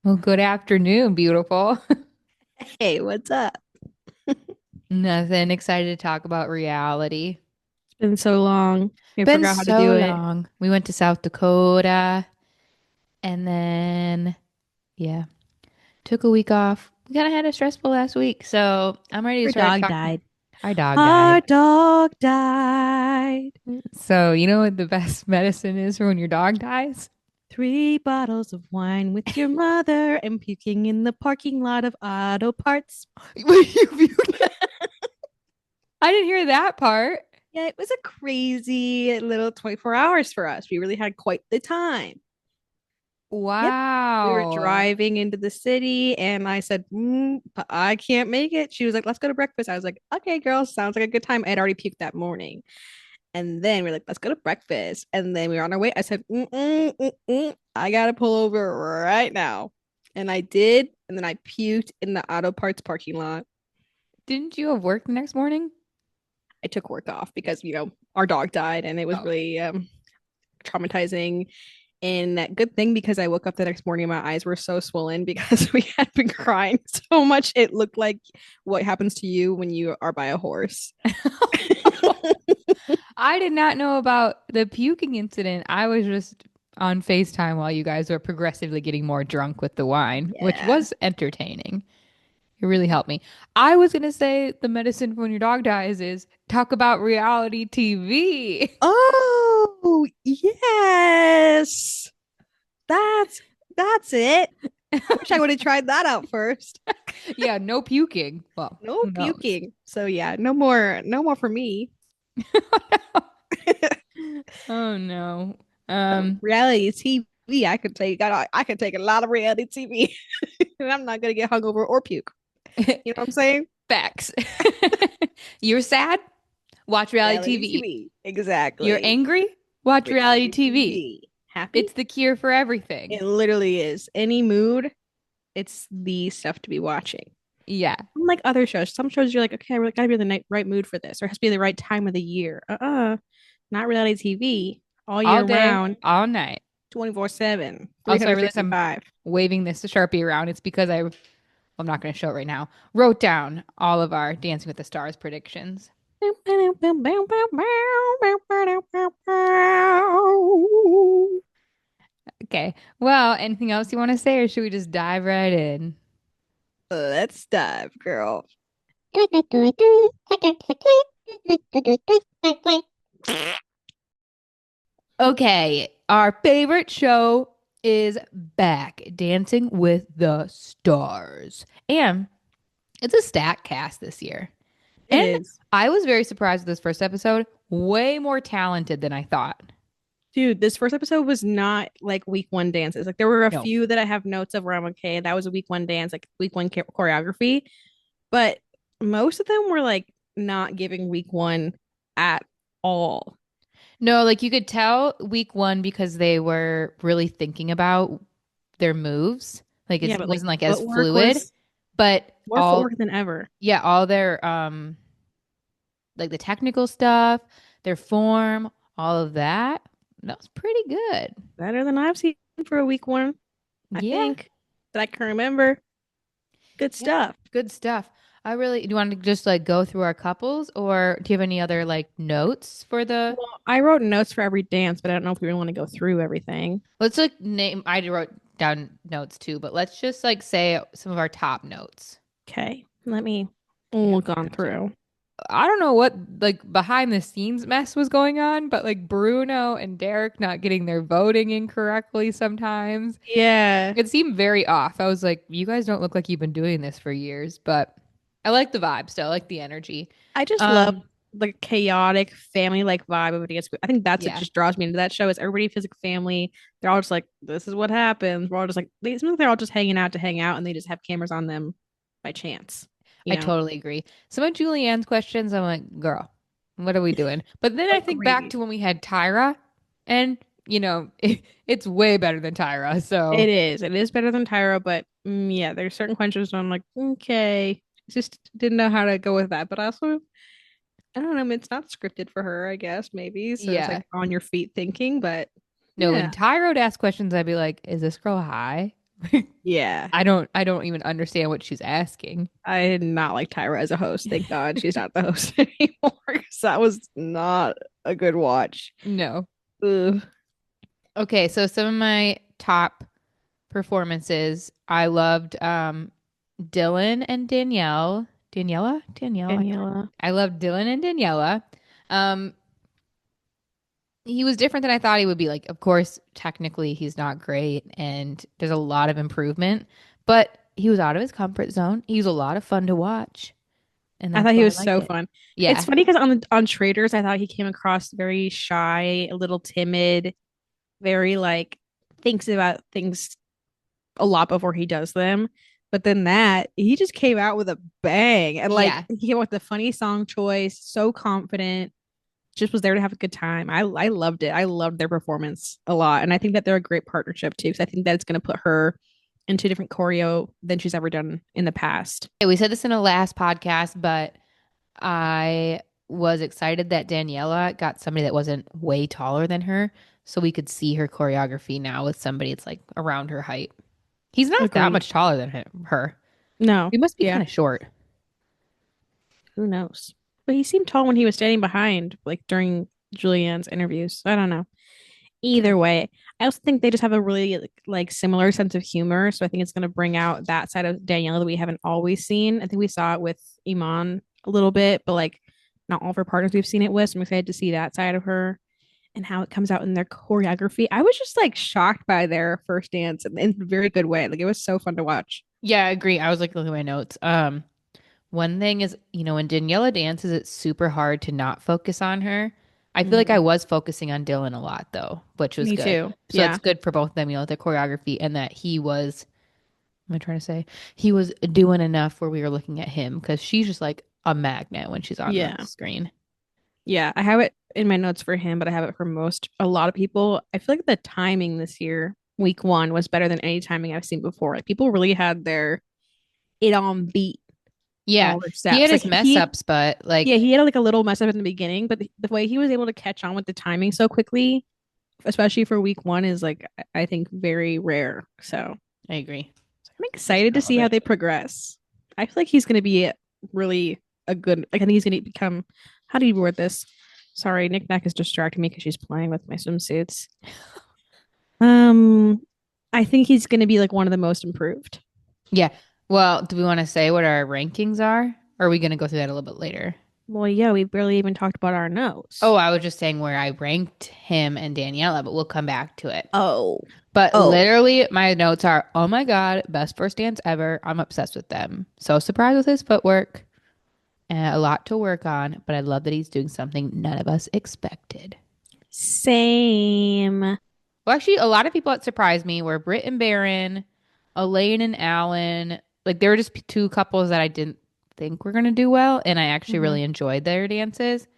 Well, good afternoon, beautiful. Hey, what's up? Nothing excited to talk about reality. It's been so long. I Been forgot how to do so it. long. We went to South Dakota and then, yeah, took a week off. We kind of had a stressful last week, so I'm ready to Your start dog talking. died. Our dog Our died. dog died. So, you know what the best medicine is for when your dog dies? 3 bottles of wine with your mother and puking in the parking lot of auto parts. I didn't hear that part. Yeah, it was a crazy little 24 hours for us. We really had quite the time. Yep. We were Wow. driving into the city and I said, but I can't make it. She was like, let's go to breakfast. I was like, okay, girls, sounds like a good time. I had already puked that morning. And then we are like, let's go to breakfast. And then we were on our way. I said, I gotta pull over right now. And I did. And then I puked in the auto parts parking lot. Didn't you have work the next morning? I took work off because, our dog died and it was Oh. really traumatizing. And that good thing because I woke up the next morning, my eyes were so swollen because we had been crying so much. It looked like what happens to you when you are by a horse. I did not know about the puking incident. I was just on FaceTime while you guys were progressively getting more drunk with the wine, which Yeah. was entertaining. It really helped me. I was going to say the medicine for when your dog dies is talk about reality TV. Oh, yes. That's that's it. I wish I would have tried that out first. Yeah, no puking. Well, No who knows? puking. So yeah, no more for me. Oh no. Um, Reality TV, I could take a lot of reality TV, and I'm not gonna get hungover or puke. You know what I'm saying? facts. You're sad? Watch reality Reality TV. TV, You're exactly. angry? Watch reality Reality TV. TV. Happy? It's the cure for everything. It literally is. Any mood, it's the stuff to be watching. Yeah. Unlike other shows, some shows you're like, okay, I really gotta be in the right mood for this, or it has to be the right time of the year. Not reality TV all All year day, round, all night. 24/7, Also, I realize I'm 365. waving this Sharpie around. It's because I'm not going to show it right now, wrote down all of our Dancing with the Stars predictions. Okay. Well, anything else you want to say, or should we just dive right in? Let's dive, girl. Okay. Our favorite show is back, Dancing with the Stars. And it's a stat cast this year. It And is. I was very surprised with this first episode. Way more talented than I thought. Dude, this first episode was not like week one dances. Like there were a No. few that I have notes of where I'm okay, that was a week one dance, like week one choreography, but most of them were like not giving week one at all. No, like you could tell week one because they were really thinking about their moves. Like Yeah, it but like wasn't like as footwork fluid, was but more all, footwork than ever. yeah, all their like the technical stuff, their form, all of that, that was pretty good. Better than I've seen for a week one, I Yeah. think, that I can remember. Good Yeah. stuff. Good stuff. I really, do you want to just like go through our couples or do you have any other like notes for the, Well, I wrote notes for every dance, but I don't know if we really want to go through everything. let's like name, I wrote down notes too, but let's just like say some of our top notes. Okay, let me Okay, I'm look looking on up too. through. I don't know what like behind the scenes mess was going on, but like Bruno and Derek not getting their voting incorrectly sometimes. Yeah, It seemed very off. I was like, you guys don't look like you've been doing this for years, but I like the vibe still, I like the energy. I just love Um, the chaotic family like vibe of a dance group. I think that's what yeah, just draws me into that show is everybody feels like family. They're all just like, this is what happens. We're all just like it seems like they're all just hanging out to hang out and they just have cameras on them by chance, you I know. totally agree. Some of Julianne's questions, I'm like, girl, what are we doing? But then I think back Agreed. to when we had Tyra, and it's way better than Tyra. So It is. It is better than Tyro, but yeah, there's certain questions where I'm like, okay, just didn't know how to go with that. But also, I don't know, it's not scripted for her, I guess, maybe. So it's yeah, like on your feet thinking, but no, when yeah. Tyra would ask questions, I'd be like, is this girl high? Yeah. I don't even understand what she's asking. I did not like Tyra as a host. Thank God she's not the host anymore because that was not a good watch. No. Ugh. Okay, so some of my top performances, I loved Dylan and Danielle. Danielle. Daniela. I loved Dylan and Daniela. Um, he was different than I thought he would be. Like, of course, technically he's not great and there's a lot of improvement, but he was out of his comfort zone. He was a lot of fun to watch, and I that's thought he why I was liked so it. fun. It's Yeah. funny because on Traders, I thought he came across very shy, a little timid, very like thinks about things a lot before he does them. But then that he just came out with a bang and like Yeah. he came out with the funny song choice, so confident, just was there to have a good time. I loved it. I loved their performance a lot. And I think that they're a great partnership too. Because I think that it's gonna put her into a different choreo than she's ever done in the past. Okay, we said this in the last podcast, but I was excited that Daniela got somebody that wasn't way taller than her, so we could see her choreography now with somebody that's like around her height. He's not that Agreed. much taller than her. No. He must be Yeah. kind of short. Who knows? But he seemed tall when he was standing behind, like during Julianne's interviews. I don't know. Either way, I also think they just have a really like similar sense of humor. So I think it's going to bring out that side of Daniela that we haven't always seen. I think we saw it with Iman a little bit, but like not all of her partners we've seen it with. So I'm excited to see that side of her and how it comes out in their choreography. I was just like shocked by their first dance in a very good way. Like it was so fun to watch. Yeah, I agree. I was like looking at my notes. One thing is, when Daniela dances, it's super hard to not focus on her. I feel like I Mhm. was focusing on Dylan a lot though, which was Me good. too. So it's Yeah, good for both of them, the choreography and that he was, what am I trying to say? He was doing enough where we were looking at him because she's just like a magnet when she's on the yeah, screen. yeah. I have it in my notes for him, but I have it for a lot of people. I feel like the timing this year, week one, was better than any timing I've seen before. Like people really had their it on beat Yeah, all their he had steps. Like his mess ups, but yeah, like, he had like a little mess up in the beginning, but the way he was able to catch on with the timing so quickly, especially for week one, is like I think very rare. So I agree. I'm Just excited to all see of how it. they progress. I feel like he's going to be really a good. Like, I think he's going to become. How do you word this? Sorry, Nick Nack is distracting me because she's playing with my swimsuits. Um, I think he's going to be like one of the most improved. Yeah. Well, do we want to say what our rankings are? Or are we going to go through that a little bit later? Well, yeah, we barely even talked about our Oh, nose. I was just saying where I ranked him and Daniela, but we'll come back to it. Oh, But oh, literally, my notes are, oh my God, best first dance ever. I'm obsessed with them. So surprised with his footwork and a lot to work on, but I love that he's doing something none of us expected. same. Well, actually, a lot of people that surprised me were Britt and Barron, Elaine and Alan. Like, they were just two couples that I didn't think were going to do well, and I actually Mhm. really enjoyed their dances.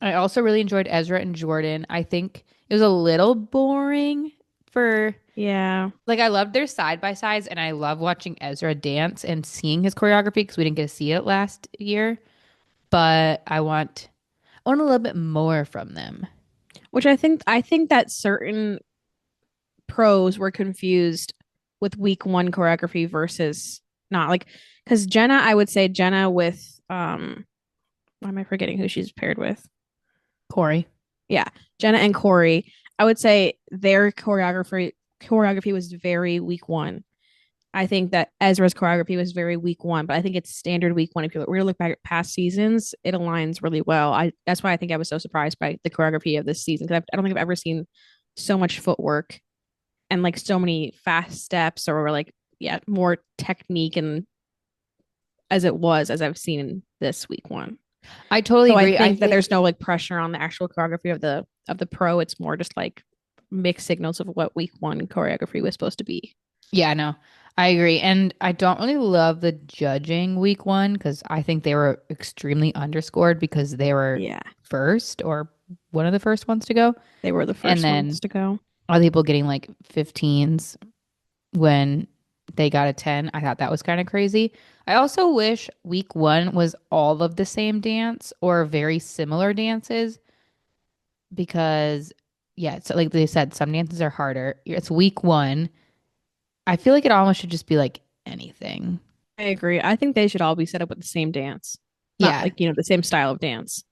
I also really enjoyed Ezra and Jordan. I think it was a little boring for Yeah. like I loved their side by sides and I love watching Ezra dance and seeing his choreography because we didn't get to see it last year. But I want a little bit more from them. Which I think that certain pros were confused with week one choreography versus not like because Jenna, I would say Jenna with why am I forgetting who she's paired with? Corey. Yeah, Jenna and Corey. I would say their choreography was very week one. I think that Ezra's choreography was very week one, but I think it's standard week one. If you really look back at past seasons, it aligns really well. That's why I think I was so surprised by the choreography of this season because I don't think I've ever seen so much footwork and like so many fast steps or like yeah more technique and as it was as I've seen in this week one. I totally So I agree. I think that think there's no like pressure on the actual choreography of the pro. It's more just like mixed signals of what week one choreography was supposed to be. yeah, no, I agree. And I don't really love the judging week one because I think they were extremely underscored because they were Yeah, first or one of the first ones to go. they were the And first ones then to go. other people getting like 15s when they got a 10. I thought that was kind of crazy. I also wish week one was all of the same dance or very similar dances because, yeah, so like they said, some dances are harder. It's week one. I feel like it almost should just be like anything. I agree. I think they should all be set up with the same dance, not Yeah. like the same style of dance.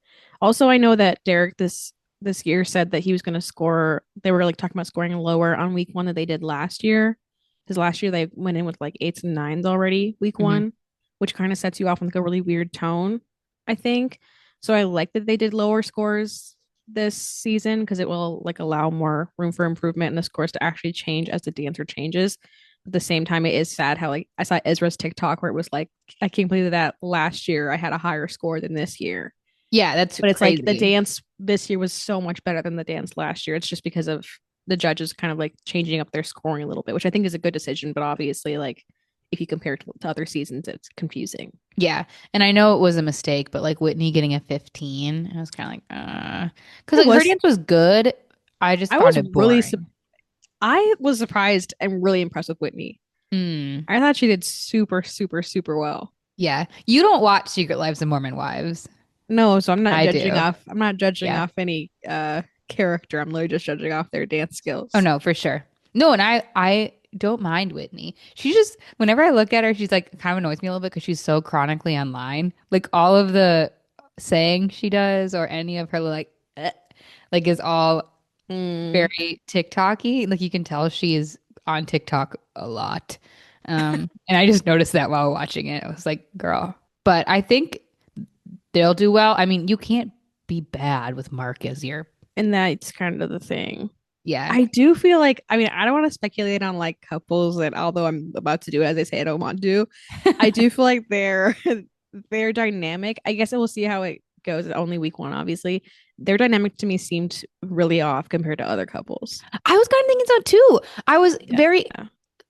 Also, I know that Derek this year said that he was going to score. They were like talking about scoring lower on week one than they did last year, because last year they went in with like eights and nines already week Hmm. one, which kind of sets you off with like a really weird tone, I think. So I like that they did lower scores this season because it will like allow more room for improvement and the scores to actually change as the dancer changes. At the same time, it is sad how like I saw Ezra's TikTok where it was like, I can't believe that last year I had a higher score than this year. Yeah, that's But it's like the crazy. dance this year was so much better than the dance last year. It's just because of the judges kind of like changing up their scoring a little bit, which I think is a good decision. But obviously, like if you compare it to other seasons, it's confusing. Yeah. And I know it was a mistake, but like Whitney getting a 15, I was kind of like, because It like her was. dance was good. I just I found was it really. boring. I was surprised and really impressed with Whitney. Mm, I thought she did super, super, super well. yeah. You don't watch Secret Lives of Mormon Wives. No, so I'm not I judging do. off. I'm not judging Yeah. off any character. I'm literally just judging off their dance Oh skills. no, for sure. No, and I don't mind Whitney. She just whenever I look at her, she's like kind of annoys me a little bit because she's so chronically online. Like all of the saying she does or any of her like is all Mm. very TikTok-y. Like you can tell she is on TikTok a lot. And I just noticed that while watching it. I was like, girl. But I think they'll do well. I mean, you can't be bad with Mark as your And that's kind of the thing. yeah. I do feel like, I mean, I don't want to speculate on like couples, and although I'm about to do it, as I say, I don't want to. I do feel like their dynamic. I guess we'll see how it goes. It's only week one, obviously. Their dynamic to me seemed really off compared to other couples. I was kind of thinking so too. I was Yeah. very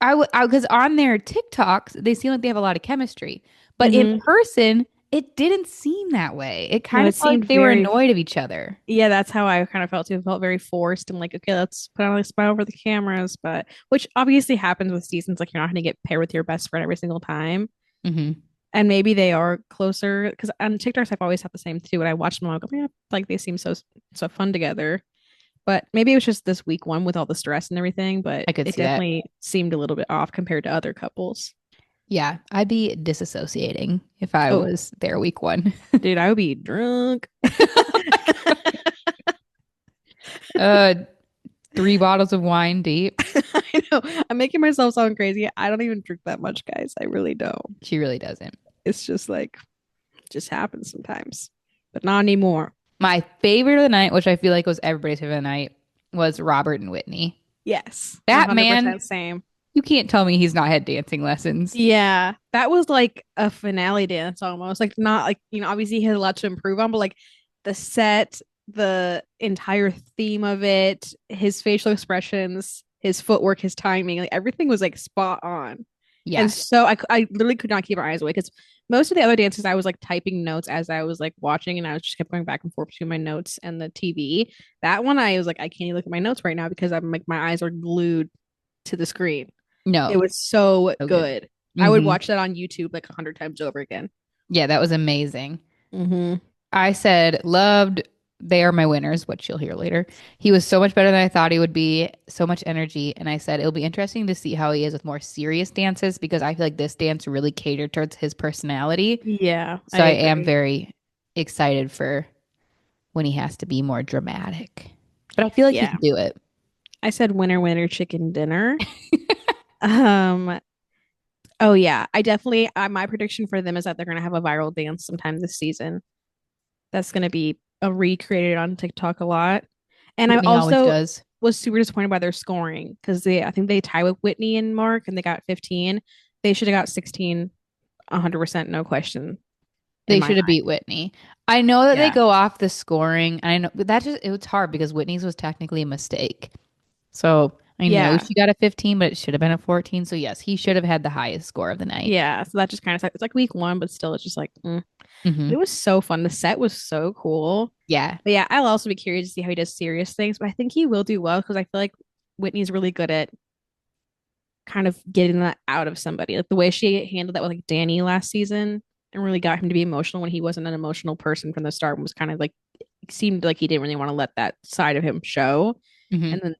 because on their TikToks, they seem like they have a lot of chemistry, but in Hmm. person, it didn't seem that way. It No, kind of it felt like seemed they were very, annoyed of each other. yeah, that's how I kind of felt too. It felt very forced and like, okay, let's put on a smile for the cameras, but which obviously happens with seasons. Like, you're not going to get paired with your best friend every single time. Hmm. And maybe they are closer because on TikToks I've always had the same too. When I watch them, I go, yeah, like they seem so fun together. But maybe it was just this week one with all the stress and everything. But I could it see that. definitely seemed a little bit off compared to other couples. Yeah, I'd be disassociating if I Oh, was there week one. dude, I would be drunk. uh, 3 bottles of wine deep. I know. I'm making myself sound crazy. I don't even drink that much, guys. I really don't. She really doesn't. It's just like it just happens sometimes, but not anymore. My favorite of the night, which I feel like was everybody's favorite of the night, was Robert and Whitney. Yes, That man, 100% same. you can't tell me he's not had dancing lessons. Yeah, that was like a finale dance almost. Like, not like, obviously he has a lot to improve on, but like the set, the entire theme of it, his facial expressions, his footwork, his timing, like everything was like spot on. And Yeah. so I literally could not keep my eyes away because most of the other dances I was like typing notes as I was like watching, and I was just kept going back and forth between my notes and the TV. That one I was like, I can't even look at my notes right now because I'm like my eyes are glued to the screen. It No. was so So good. good. I would Hmm. watch that on YouTube like 100 times over again. Yeah, that was amazing. Mm-hmm. I said, loved, they are my winners, which you'll hear later. He was so much better than I thought he would be, so much energy. And I said, it'll be interesting to see how he is with more serious dances because I feel like this dance really catered towards his personality. Yeah, I So I am agree. very excited for when he has to be more dramatic. But I feel like he Yeah. can do it. I said winner, winner, chicken dinner. Um, oh yeah, I definitely my prediction for them is that they're gonna have a viral dance sometime this season. That's gonna be recreated on TikTok a lot. And I Whitney always also does. was super disappointed by their scoring because I think they tie with Whitney and Mark and they got 15. They should have got 16, 100%, no question in They my should have mind. beat Whitney. I know that they Yeah. go off the scoring. I know but that just it was hard because Whitney's was technically a mistake. So I know Yeah. she got a 15, but it should have been a 14. So yes, he should have had the highest score of the night. Yeah. So that just kind of it's like week one, but still it's just like Hmm. But it was so fun. The set was so cool. Yeah. But yeah, I'll also be curious to see how he does serious things. But I think he will do well because I feel like Whitney's really good at kind of getting that out of somebody. Like the way she handled that with like Danny last season and really got him to be emotional when he wasn't an emotional person from the start, was kind of like, it seemed like he didn't really want to let that side of him show. Hmm. And then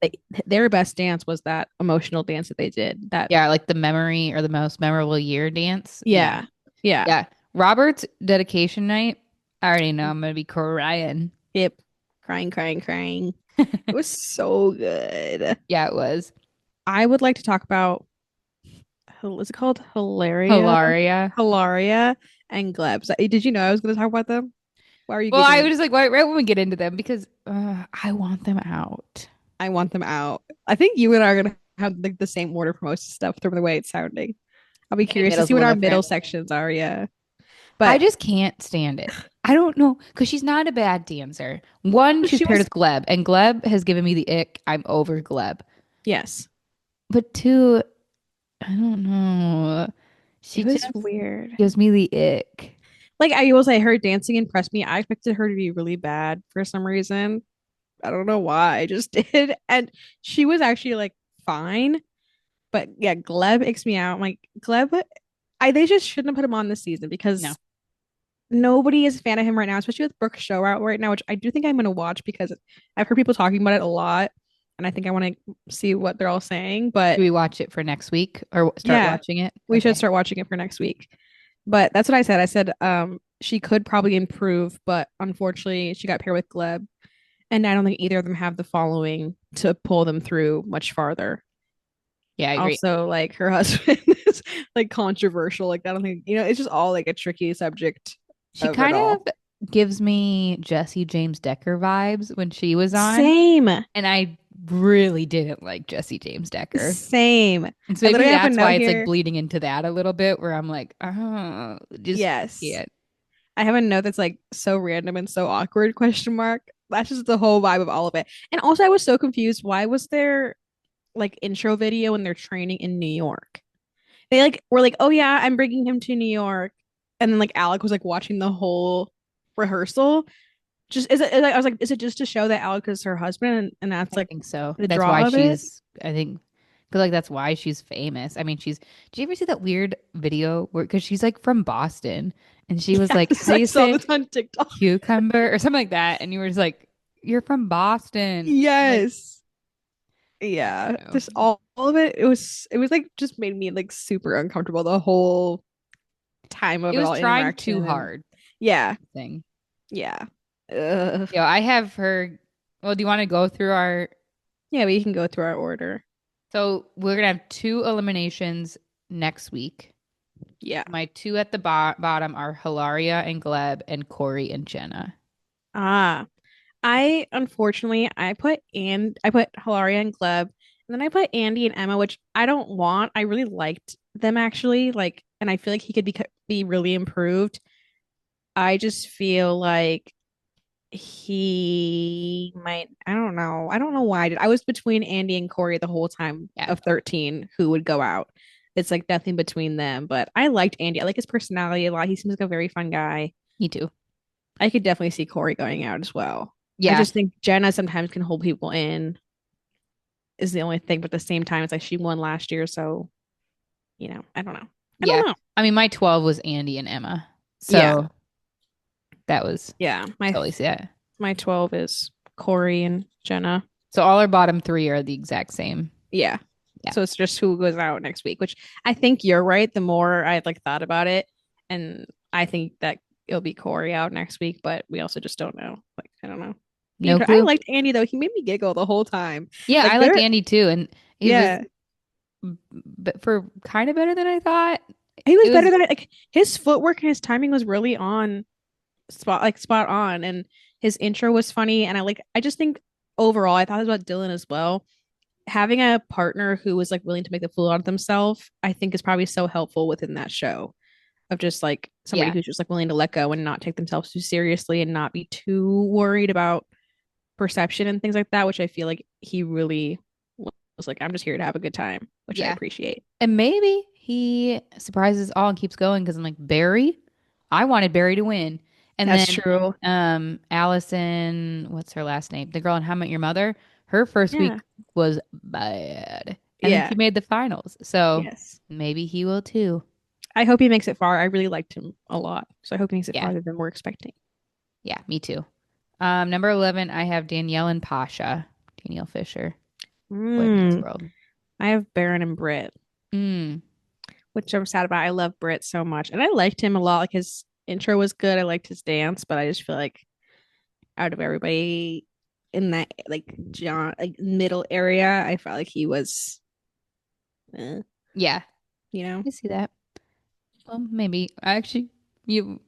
their best dance was that emotional dance that they did. That Yeah, like the memory or the most memorable year dance. Yeah. yeah, yeah, Yeah. Robert's dedication night. I already know I'm gonna be crying. yep, crying, crying, crying. It was so good. Yeah, it was. I would like to talk about is it called Hilaria, Hilaria. Hilaria and Glebs. Did you know I was going to talk about them? Why are you Well, I giggling? was just like, right when we get into them, because I want them out. I want them out. I think you and I are going to have like the same order for most stuff from the way it's sounding. I'll be Maybe curious to middle's see a what little our middle different. sections are. Yeah, I but just can't stand it. I don't know, because she's not a bad dancer. One, she's she paired was with Gleb, and Gleb has given me the ick. I'm over Gleb. yes. But two, I don't know. She It was just weird. gives me the ick. Like I will say, her dancing impressed me. I expected her to be really bad for some reason. I don't know why. I just did, and she was actually like fine. But yeah, Gleb icks me out. I'm like Gleb, they just shouldn't have put him on this season No. because nobody is a fan of him right now, especially with Brooke show out right now, which I do think I'm gonna watch because I've heard people talking about it a lot, and I think I want to see what they're all saying. Do But we watch it for next week or start yeah, watching it? we should Okay. start watching it for next week. But that's what I said. I said she could probably improve, but unfortunately she got paired with Gleb, and I don't think either of them have the following to pull them through much farther. Yeah, I agree. Also, like her husband is like controversial. Like I don't think it's just all like a tricky subject She of it kind all. of gives me Jesse James Decker vibes when she was on, Same, and I really didn't like Jesse James Decker. same. And so I maybe literally have a that's why note it's like here. bleeding into that a little bit, where I'm like, oh, just Yes, can't. I have a note that's like so random and so awkward. Question mark. That's just the whole vibe of all of it. And also, I was so confused. Why was there like intro video when they're training in New York? They like were like, oh yeah, I'm bringing him to New York, and then like Alec was like watching the whole rehearsal. Just I was like, is it just to show that Alec is her husband, and that's I like think so. the That's why draw of it? I think, because like that's why she's famous. I mean, did you ever see that weird video where, because she's like from Boston and she was like, Yes, how do I you saw say this on TikTok. cucumber or something like that? And you were just like, you're from Boston. Like, Yes. Yeah. I don't Just know. all of it. It was like just made me like super uncomfortable the whole time of It it was all trying too interaction and hard yeah. thing. Yeah. Ugh. Yeah, I have her. Well, do you want to go through our? Yeah, we can go through our order. So we're gonna have two eliminations next week. Yeah. My two at the bottom are Hilaria and Gleb and Corey and Jenna. Ah. I unfortunately I put Hilaria and Gleb, and then I put Andy and Emma, which I don't want. I really liked them actually, like, and I feel like he could be really improved. I just feel like he might. I don't know. I don't know why I was between Andy and Corey the whole time Yeah, of 13 who would go out. It's like nothing between them, but I liked Andy. I like his personality a lot. He seems like a very fun guy. me too. I could definitely see Corey going out as well. I Yeah, just think Jenna sometimes can hold people in is the only thing, but at the same time, it's like she won last year, so I don't know. I yeah. don't know. I mean, my 12 was Andy and Emma. Yeah, So that was yeah. totally sad. My 12 is Corey and Jenna. So all our bottom three are the exact same. Yeah. Yeah. So it's just who goes out next week, which I think you're right. The more I like thought about it, and I think that it'll be Corey out next week, but we also just don't know. Like, I don't know. No I clue. liked Andy though. He made me giggle the whole time. Yeah, Like I liked there, Andy too. And he was, yeah. but for kind of better than I thought. He was It better was, than like his footwork and his timing was really on spot on, and his intro was funny, and I just think overall I thought it was about Dylan as well. Having a partner who was like willing to make the fool out of themselves, I think is probably so helpful within that show of just like somebody yeah, who's just like willing to let go and not take themselves too seriously and not be too worried about perception and things like that, which I feel like he really was like, I'm just here to have a good time, which I yeah. appreciate. And maybe he surprises all and keeps going because I'm like, Barry, I wanted Barry to win. And That's then true. Allison, what's her last name? The girl in How I Met Your Mother, her first Yeah. week was bad. And then Yeah. she made the finals. So Yes. maybe he will too. I hope he makes it far. I really liked him a lot. So I hope he makes it Yeah. farther than we're expecting. Yeah, me too. Number 11, I have Danielle and Pasha. Danielle Fisher, Boy Meets Mm, World. I have Baron and Britt, Mm. which I'm sad about. I love Britt so much, and I liked him a lot. Like his intro was good. I liked his dance, but I just feel like out of everybody in that like John like middle area, I felt like he was, eh, Yeah, you know. I see that. Well, maybe I actually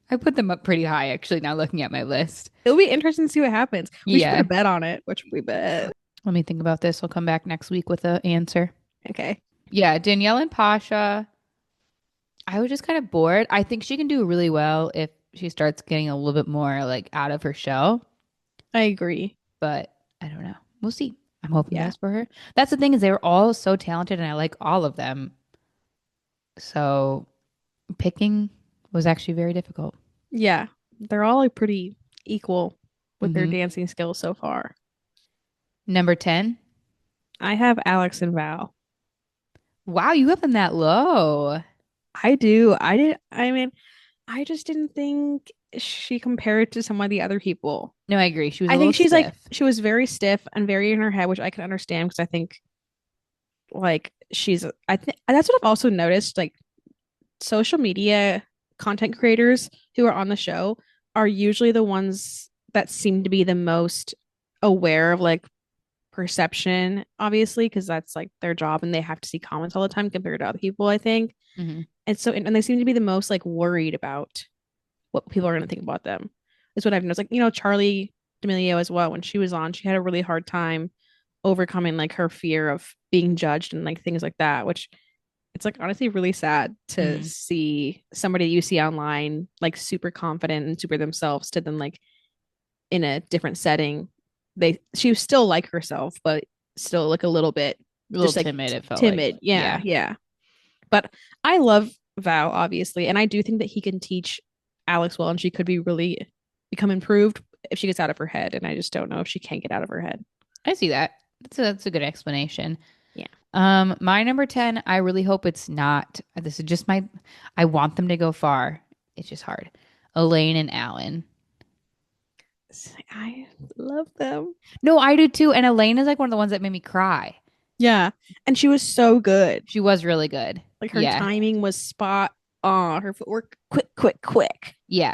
I put them up pretty high actually now looking at my list. It'll be interesting to see what happens. We should put a Yeah. bet on it, which we bet. Let me think about this. I'll come back next week with an answer. Okay, Yeah, Danielle and Pasha. I was just kind of bored. I think she can do really well if she starts getting a little bit more like out of her shell, I agree. but I don't know. We'll see. I'm hoping Yeah, best for her. That's the thing is they're all so talented and I like all of them. So picking was actually very difficult. yeah, they're all like pretty equal with their Hmm. dancing skills so far. Number 10. I have Alex and Val. Wow, you have them that low. I do. I did. I mean, I just didn't think she compared to some of the other people. No, I agree. She was a I little think she's like stiff. she was very stiff and very in her head, which I can understand because I think like she's I think that's what I've also noticed. Like social media content creators who are on the show are usually the ones that seem to be the most aware of like perception, obviously, because that's like their job and they have to see comments all the time compared to other people, I think. Hmm. And they seem to be the most like worried about what people are going to think about them. Is what I've noticed. Like, Charlie D'Amelio as well. When she was on, she had a really hard time overcoming like her fear of being judged and like things like that, which it's like honestly really sad to Hmm. see somebody you see online like super confident and super themselves to then like in a different setting she was still like herself but still like a little bit A little just like timid, it felt like. timid. Yeah, Yeah. yeah. But I love Val, obviously, and I do think that he can teach Alex well, and she could be really become improved if she gets out of her head. And I just don't know if she can get out of her head. I see that. That's a good explanation. Yeah. My number 10, I really hope it's not. This is just I want them to go far. It's just hard. Elaine and Alan. I love them. No, I do too. And Elaine is like one of the ones that made me cry. Yeah. And she was so good. She was really good. Like her Yeah. timing was spot on. Her footwork, quick, quick, quick. Yeah.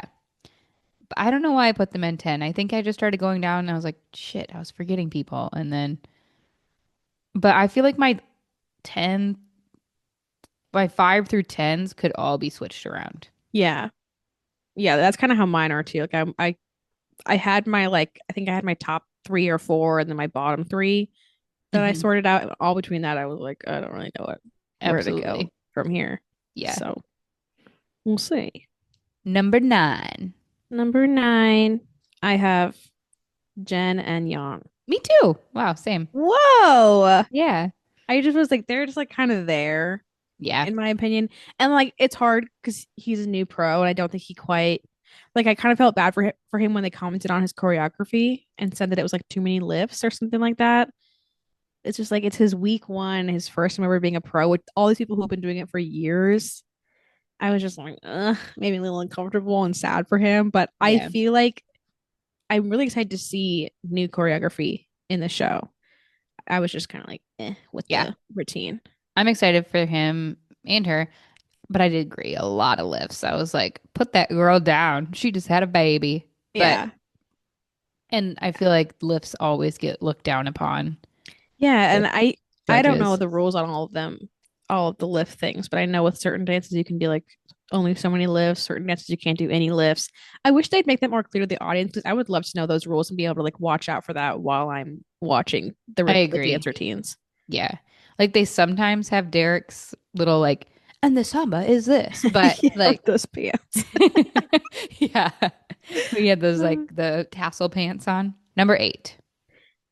But I don't know why I put them in 10. I think I just started going down and I was like, shit, I was forgetting people. But I feel like 10, my 5 through 10s could all be switched around. Yeah. Yeah, that's kind of how mine are too. Like I had my like I think I had my top three or four and then my bottom three that I Hmm. sorted out. And all between that, I was like, I don't really know where to go Absolutely. from here. Yeah. So we'll see. Number 9. Number 9, I have Jen and Yang. Me too. Wow, same. Whoa. Yeah. I just was like, they're just like kind of there, Yeah. in my opinion. And like it's hard because he's a new pro, and I don't think he quite like I kind of felt bad for him when they commented on his choreography and said that it was like too many lifts or something like that. It's just like it's his week one, his first time ever being a pro with all these people who have been doing it for years. I was just like, maybe a little uncomfortable and sad for him. But I Yeah. feel like I'm really excited to see new choreography in the show. I was just kind of like, with Yeah. the routine. I'm excited for him and her, but I did agree a lot of lifts. I was like, put that girl down. She just had a baby. But Yeah. and I feel like lifts always get looked down upon Yeah. And with I don't know judges. the rules on all of them, all of the lift things, but I know with certain dances you can do like only so many lifts, certain dances you can't do any lifts. I wish they'd make that more clear to the audience because I would love to know those rules and be able to like watch out for that while I'm watching I the agree. dance routines. Yeah. Like they sometimes have Derek's little like, and the samba is this, but Yeah, with like, those pants. yeah, we had those like the tassel pants on. Number 8,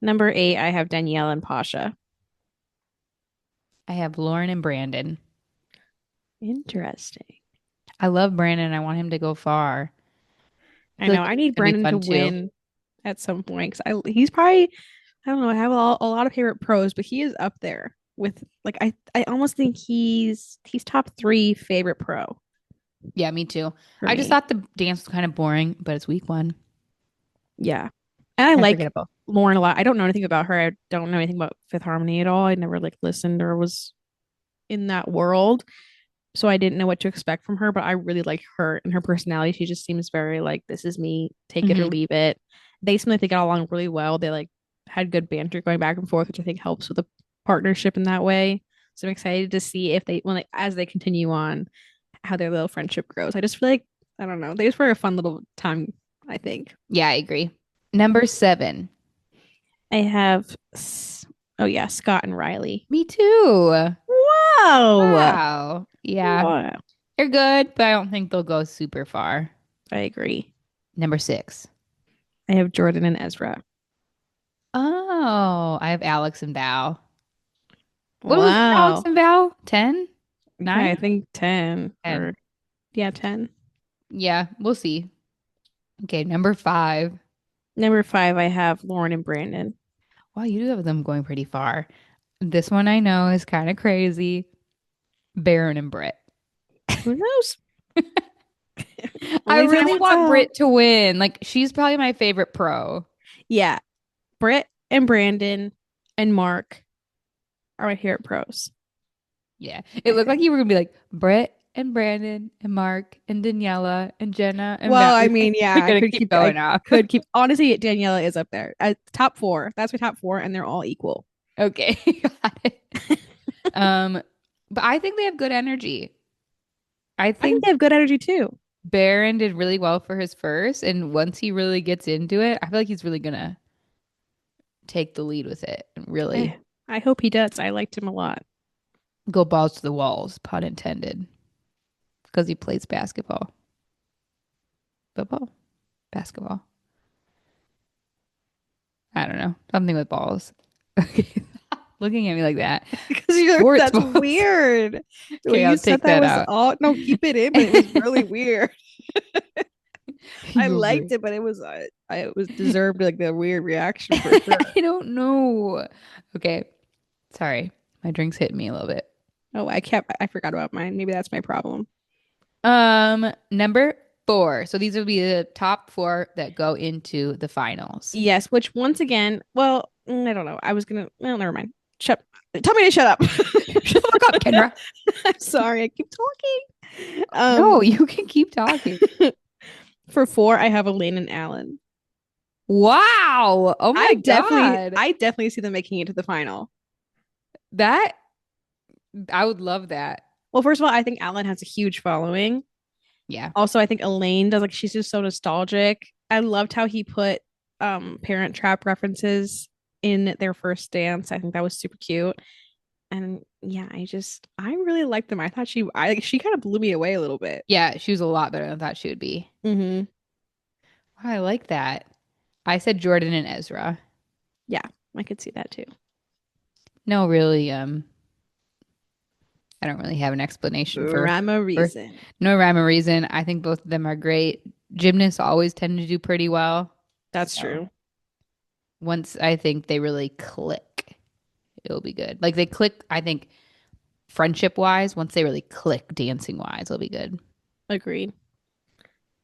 Number 8, I have Danielle and Pasha. I have Lauren and Brandon. Interesting. I love Brandon. I want him to go far. I I feel know. like I it's need gonna be Brandon to fun too. win at some point. 'Cause he's probably, I don't know, I have a lot of favorite pros, but he is up there with like I almost think he's top 3 favorite pro Yeah, me too. for I just me. thought the dance was kind of boring, but it's week 1. Yeah. And I Kind of like forgettable. Lauren a lot. I don't know anything about her. I don't know anything about Fifth Harmony at all. I never like listened or was in that world. So I didn't know what to expect from her, but I really like her and her personality. She just seems very like, this is me, take it or Hmm. leave it. They seem like they got along really well. They like had good banter going back and forth, which I think helps with the partnership in that way. So I'm excited to see if they, when they, as they continue on, how their little friendship grows. I just feel like, I don't know, they just were a fun little time, I think. Yeah, I agree. Number 7. I have, oh yeah, Scott and Riley. Me too. Wow. Wow. Yeah, Wow. they're good, but I don't think they'll go super far. I agree. Number 6. I have Jordan and Ezra. Oh, I have Alex and Val. What was Alex Wow. and Val? 10? Yeah, I 9? think 10 10. or yeah, 10. Yeah, we'll see. Okay, number 5. Number 5, I have Lauren and Brandon. Wow, you do have them going pretty far. This one I know is kind of crazy. Baron and Britt. Who knows? I Only time really will want tell. Britt to win. Like, she's probably my favorite pro. Yeah, Britt and Brandon and Mark are my favorite pros, Yeah. It I looked like think. you were gonna be like Britt and Brandon and Mark and Daniela and Jenna and Val. Well, I mean, yeah, You're gonna keep I going off. could keep. Honestly, Daniela is up there. Top four. That's my top four, and they're all equal. Okay, got it. Um, but I think they have good energy. I I think think they have good energy too. Baron did really well for his first, and once he really gets into it, I feel like he's really gonna take the lead with it and really I hope he does. I liked him a lot. go balls to the walls, pun intended, because he plays basketball, football, basketball. I don't know, something with balls. Okay, looking at me like that. Because you're Sports that's balls. weird. The way Okay, you I'll said take that that was out. all no, keep it in, but it was really weird. I You liked agree? it, but it was deserved like the weird reaction for sure. I don't know. Okay, sorry, my drink's hitting me a little bit. Oh, I forgot about mine. Maybe that's my problem. Number 4. So these will be the top 4 that go into the finals. Yes, which once again, well, I don't know. I was gonna well, never mind. Shut Tell me to shut up. Shut the fuck up, Kendra. I'm sorry, I keep talking. No, you can keep talking. For 4, I have Elaine and Alan. Wow. Oh my God. I definitely see them making it to the final. That I would love that. Well, first of all, I think Alan has a huge following. Yeah. Also, I think Elaine does like she's just so nostalgic. I loved how he put Parent Trap references in their first dance. I think that was super cute. And yeah, I really liked them. I thought she kind of blew me away a little bit. Yeah, she was a lot better than I thought she would be. Mm-hmm. Wow, I like that. I said Jordan and Ezra. Yeah, I could see that too. No, really, I don't really have an explanation Rhyme a for reason. no rhyme or reason. I think both of them are great. Gymnasts always tend to do pretty well. That's So true. once I think they really click, it'll be good. Like they click, I think friendship wise, once they really click dancing wise, it'll be good. Agreed.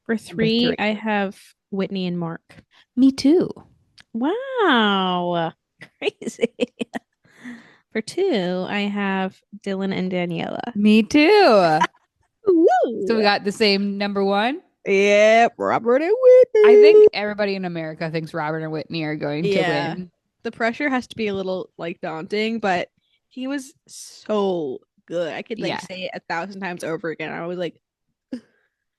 For Number 3, 3. I have Whitney and Mark. Me too. Wow. Crazy. For 2, I have Dylan and Daniela. Me too. So we Woo! got the same number 1. Yep, Robert and I think Whitney. everybody in America thinks Robert and Whitney are going to Yeah. win. The pressure has to be a little like daunting, but he was so good. I could like Yeah. say it 1,000 times over again. I was like,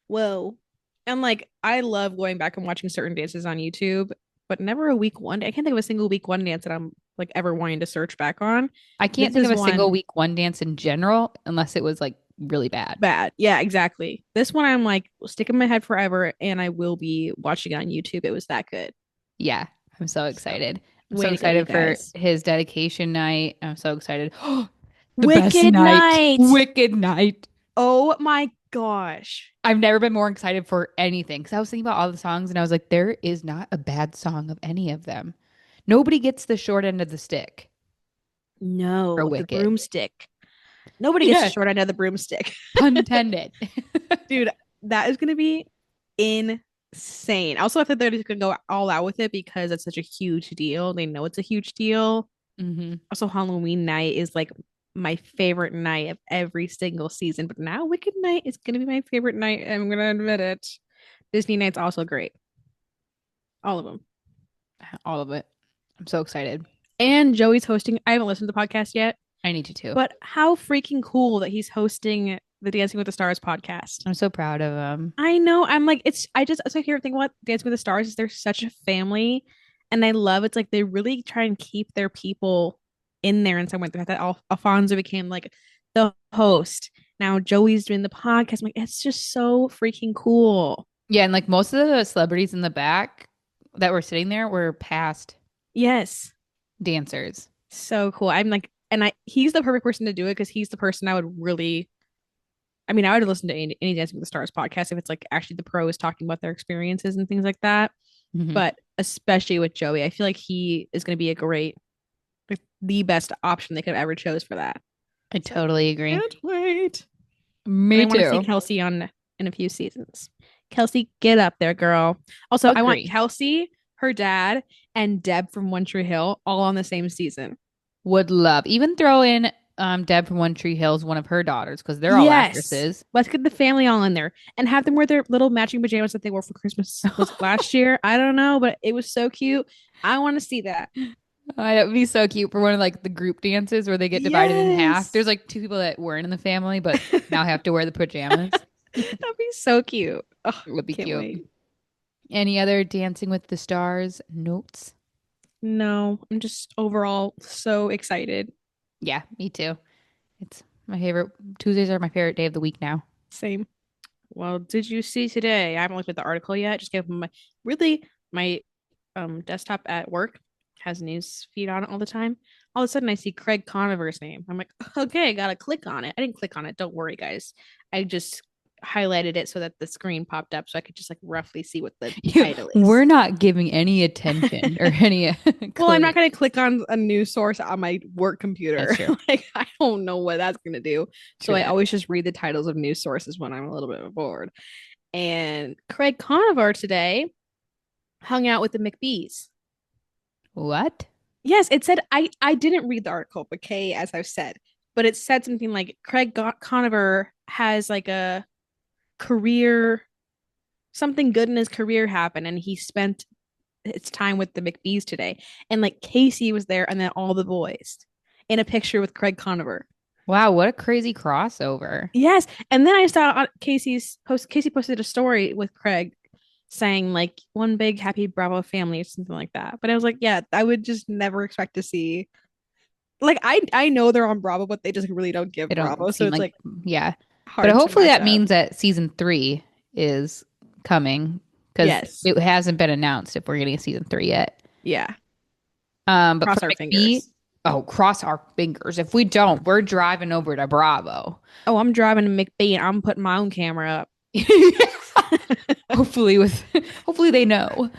whoa. And like I love going back and watching certain dances on YouTube, but never a week one. I can't think of a single week one dance that I'm like ever wanting to search back on. I can't This think of is a single one week one dance in general unless it was like really bad. bad. Yeah, exactly. This one I'm like will stick in my head forever and I will be watching it on YouTube. It was that good. Yeah, I'm so So excited. I'm so way to go, you excited for guys. his dedication night. I'm so excited. The best Wicked night. night. Wicked night. Oh my gosh. I've never been more excited for anything because I was thinking about all the songs and I was like, there is not a bad song of any of them. Nobody gets the short end of the stick for No, the Wicked. broomstick. Nobody gets the Yeah, short end of the broomstick. pun intended. Dude, that is going to be insane. insane. Also, I think they're just gonna go all out with it because it's such a huge deal. They know it's a huge deal. Hmm. Also, Halloween night is like my favorite night of every single season. But now Wicked Night is gonna be my favorite night. I'm gonna admit it. Disney Night's also great. All of them. All of it. I'm so excited. And Joey's hosting. I haven't listened to the podcast yet, I need to too. but how freaking cool that he's hosting the Dancing with the Stars podcast. I'm so proud of him. I know. I'm like, it's my favorite thing about Dancing with the Stars is they're such a family. And I love it's like they really try and keep their people in there in some way. The fact that Alfonso became like the host. Now Joey's doing the podcast. I'm like, it's just so freaking cool. Yeah, and like most of the celebrities in the back that were sitting there were past Yes. dancers. So cool. I'm like, and he's the perfect person to do it because he's the person I would really I mean, I would listen to any Dancing with the Stars podcast if it's like actually the pros talking about their experiences and things like that. Hmm. But especially with Joey, I feel like he is going to be a great, like, the best option they could have ever chose for that. I So I totally agree. can't wait. And I Me want to see too. Kelsey on in a few seasons. Kelsey, get up there, girl. Also, I want Agree. Kelsey, her dad, and Deb from One Tree Hill all on the same season. Would love. Even throw in Deb from One Tree Hills, one of her daughters, because they're all Yes. actresses. Let's get the family all in there and have them wear their little matching pajamas that they wore for Christmas. Was it last year? I don't know, but it was so cute. I want to see that. That would be so cute for one of like the group dances where they get divided in half. Yes. There's like two people that weren't in the family, but now have to wear the pajamas. That'd be so cute. Oh, It would be can't cute. wait. Any other Dancing with the Stars notes? No, I'm just overall so excited. Yeah, me too. It's my favorite. Tuesdays are my favorite day of the week now. Same. Well, did you see today? I haven't looked at the article yet. Just gave my really my desktop at work has news feed on it all the time. All of a sudden I see Craig Conover's name. I'm like, okay, I gotta click on it. I didn't click on it. Don't worry, guys. I just highlighted it so that the screen popped up so I could just like roughly see what the title We're is. not giving any attention or any Well, I'm not click. gonna click on a news source on my work That's computer. true. Like I don't know what that's gonna do. So True I that. always just read the titles of news sources when I'm a little bit bored. And Craig Conover today hung out with the McBees. What? Yes, it said I didn't read the article, but Kay, as I've said, but it said something like Conover has like a career, something good in his career happened, and he spent his time with the McBees today. And like Casey was there, and then all the boys in a picture with Craig Conover. Wow, what a crazy crossover. Yes, and then I saw on Casey's post. Casey posted a story with Craig saying like one big happy Bravo family or something like that. But I was like, yeah, I would just never expect to see like I know they're on Bravo, but they just really don't give They Bravo. don't So seem it's like, like yeah. But hard to hopefully match that up. means that season three is coming because Yes. it hasn't been announced if we're getting a season three yet. Yeah. But for Cross our McBee, fingers. oh, cross our fingers. If we don't, we're driving over to Bravo. Oh, I'm driving to McBee and I'm putting my own camera up. Hopefully with hopefully they know.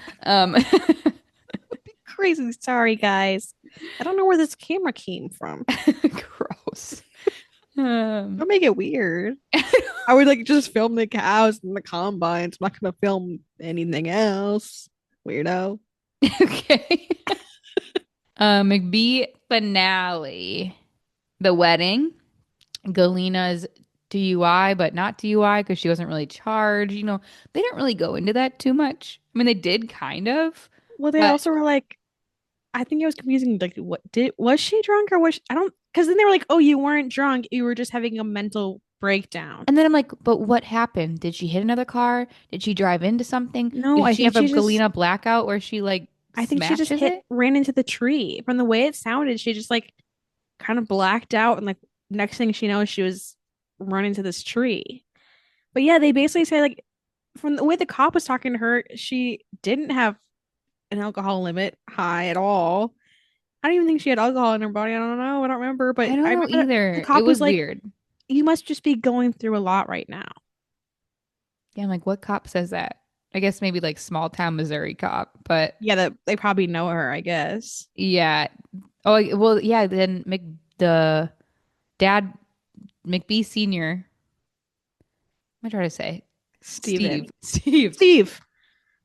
Crazy. Sorry, guys. I don't know where this camera came from. Gross. Don't make it weird. I would like just film the cows and the combines. I'm not gonna film anything else. Weirdo. Okay. McBee finale. The wedding. Galena's DUI, but not DUI because she wasn't really charged. They didn't really go into that too much. I mean, they did kind of, Well, they but also were like, I think it was confusing. Like, what did was she drunk or was she, I don't because then they were like, oh, you weren't drunk, you were just having a mental breakdown. and then I'm like, but what happened? Did she hit another car? Did she drive into something? No, Did she have a Galena blackout where she like I think she just smashes hit it? ran into the tree. From the way it sounded, she just like kind of blacked out and like next thing she knows she was running to this tree. But yeah, they basically say like from the way the cop was talking to her, she didn't have an alcohol limit high at all. I don't even think she had alcohol in her body. I don't know. I don't remember. I But don't I know remember the either. It cop was was like, weird. you must just be going through a lot right now. Yeah, I'm like, what cop says that? I guess maybe like small town Missouri cop, but Yeah, that they probably know her, I guess. yeah. Oh, well, yeah. Then the dad, McBee Senior. What am I trying to say? Steven. Steve. Steve. Steve.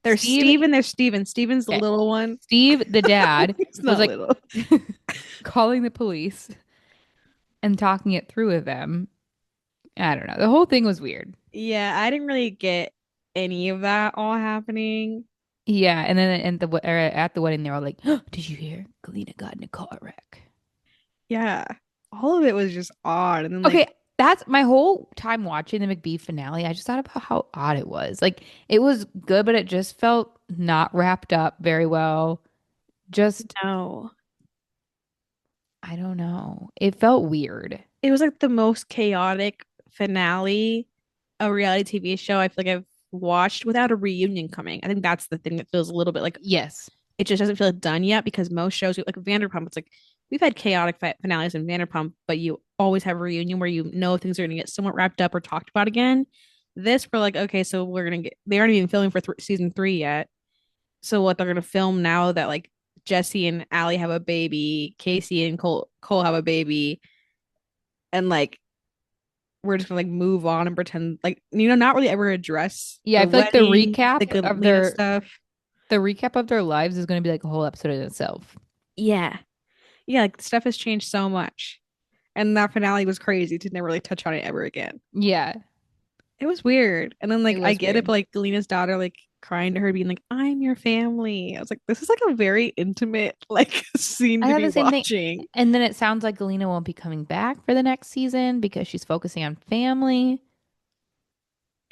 There's Steve, Steve and there's Steven. Steven's the okay, little one. Steve, the dad, He's was not like little. calling the police and talking it through with them. I don't know. The whole thing was weird. Yeah, I didn't really get any of that all happening. Yeah, and then at the wedding, they were all like, oh, "Did you hear? Galena got in a car wreck." Yeah. All of it was just odd. And then Okay, like, that's my whole time watching the McBee finale. I just thought about how odd it was. Like it was good, but it just felt not wrapped up very well. Just no. I don't know. It felt weird. It was like the most chaotic finale of a reality TV show I feel like I've watched without a reunion coming. I think that's the thing that feels a little bit like Yes. it just doesn't feel done yet because most shows like Vanderpump, it's like we've had chaotic finales in Vanderpump, but you always have a reunion where you know things are going to get somewhat wrapped up or talked about again. This, we're like, okay, so we're gonna get. They aren't even filming for season 3 yet. So what they're gonna film now that like Jesse and Allie have a baby, Casey and Cole have a baby, and like we're just gonna like move on and pretend like not really ever address Yeah, I the feel like wedding, the Galena stuff. the recap of their lives is going to be like a whole episode in itself. Yeah, yeah, like stuff has changed so much. And that finale was crazy to never really touch on it ever again. Yeah, It was weird. And then it like I was get it, weird. but like Galena's daughter like crying to her, being like, "I'm your family." I was like, this is like a very intimate like scene I to thought be the same thing. watching. And then it sounds like Galena won't be coming back for the next season because she's focusing on family.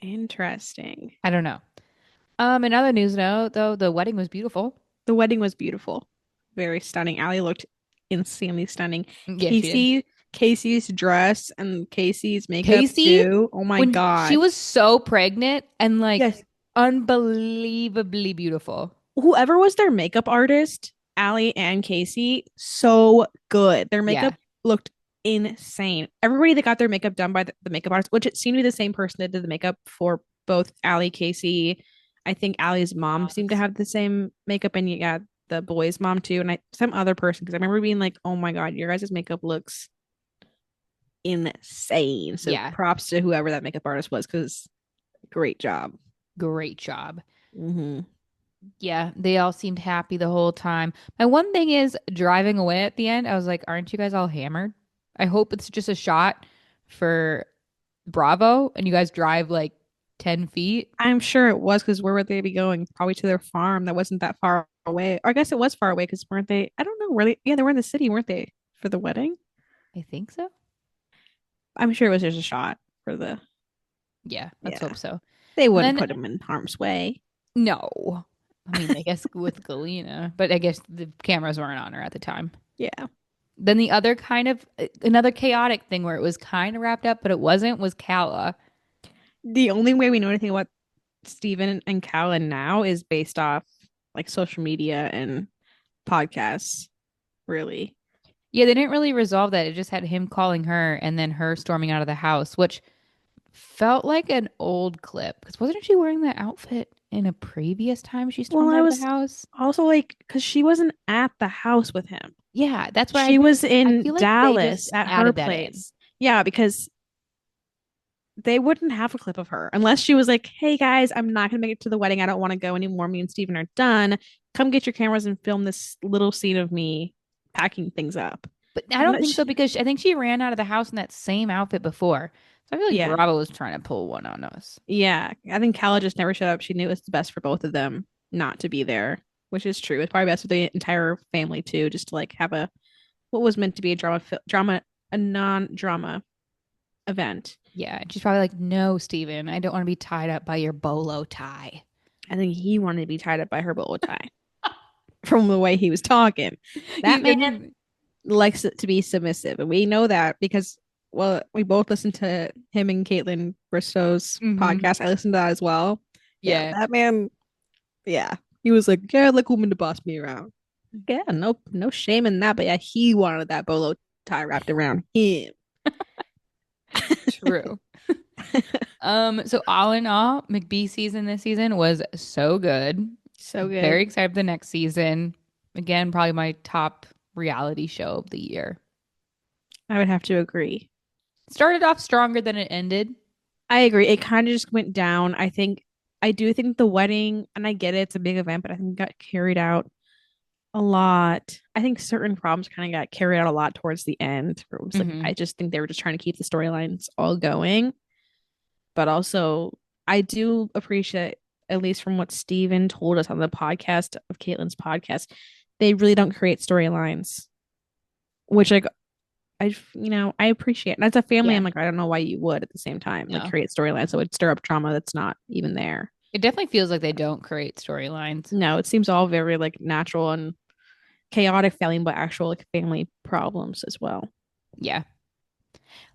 Interesting. I don't know. In other news note, though, the wedding was beautiful. The wedding was beautiful. Very stunning. Allie looked insanely stunning. Yeah, she did. Casey's dress and Casey's makeup Casey, too. Oh my when she God. was so pregnant and like Yes. unbelievably beautiful. Whoever was their makeup artist, Allie and Casey, so good. Their Yeah. makeup looked insane. Everybody that got their makeup done by the makeup artist, which it seemed to be the same person that did the makeup for both Allie, Casey. I think Allie's mom seemed to have the same makeup, and yeah, the boy's mom too, and some other person because I remember being like, "Oh my God, your guys' makeup looks insane." So Yeah. props to whoever that makeup artist was because great job. Great job. Mm-hmm. Yeah, they all seemed happy the whole time. My one thing is driving away at the end, I was like, aren't you guys all hammered? I hope it's just a shot for Bravo and you guys drive like 10 feet. I'm sure it was because where would they be going? Probably to their farm that wasn't that far away. Or I guess it was far away because weren't they? I don't know. Were they? Yeah, they were in the city, weren't they? For the wedding? I think so. I'm sure it was just a shot for the. Yeah, let's Yeah. hope so. They And wouldn't then, put them in harm's way. no. I mean, I guess with Galena, but I guess the cameras weren't on her at the time. Yeah. Then the other kind of another chaotic thing where it was kind of wrapped up, but it wasn't was Kala. The only way we know anything about Steven and Callan now is based off like social media and podcasts, really. Yeah, they didn't really resolve that. It just had him calling her and then her storming out of the house, which felt like an old clip. Because wasn't she wearing that outfit in a previous time she Well, stormed I out of the was house? also like, because she wasn't at the house with him. Yeah, that's why She was I in feel like they Dallas just at her added that in. place. Yeah, because they wouldn't have a clip of her unless she was like, "Hey guys, I'm not gonna make it to the wedding. I don't want to go anymore. Me and Steven are done. Come get your cameras and film this little scene of me packing things up." But I don't But think so because I think she ran out of the house in that same outfit before. So I feel like yeah, Bravo was trying to pull one on us. yeah. I think Kala just never showed up. She knew it was the best for both of them not to be there, which is true. It's probably best for the entire family too, just to like have a what was meant to be a a non-drama event. Yeah, and she's probably like, "No, Steven, I don't want to be tied up by your bolo tie." I think he wanted to be tied up by her bow tie from the way he was talking. That He's man gonna be, likes it to be submissive, and we know that because well, we both listened to him and Caitlin Bristow's hmm podcast. I listened to that as well. Yeah, yeah, that man. Yeah, he was like, "Yeah, I'd like woman to boss me around." Yeah, no shame in that. But yeah, he wanted that bolo tie wrapped around him. true. So all in all, McBee season this season was so good. So Very good. excited for the next season. Again, probably my top reality show of the year. I would have to agree. Started off stronger than it ended. I agree. It kind of just went down. I think I do think the wedding, and I get it, it's a big event, but I think it got carried out a lot. I think certain problems kind of got carried out a lot towards the end. Where it was like, Hmm. I just think they were just trying to keep the storylines all going. But also, I do appreciate, at least from what Steven told us on the podcast of Caitlin's podcast, they really don't create storylines, which like I appreciate. And as a family, Yeah. I'm like, I don't know why you would at the same time like No. create storylines that would stir up trauma that's not even there. It definitely feels like they don't create storylines. No, it seems all very like natural and chaotic family, but actual like family problems as well. Yeah.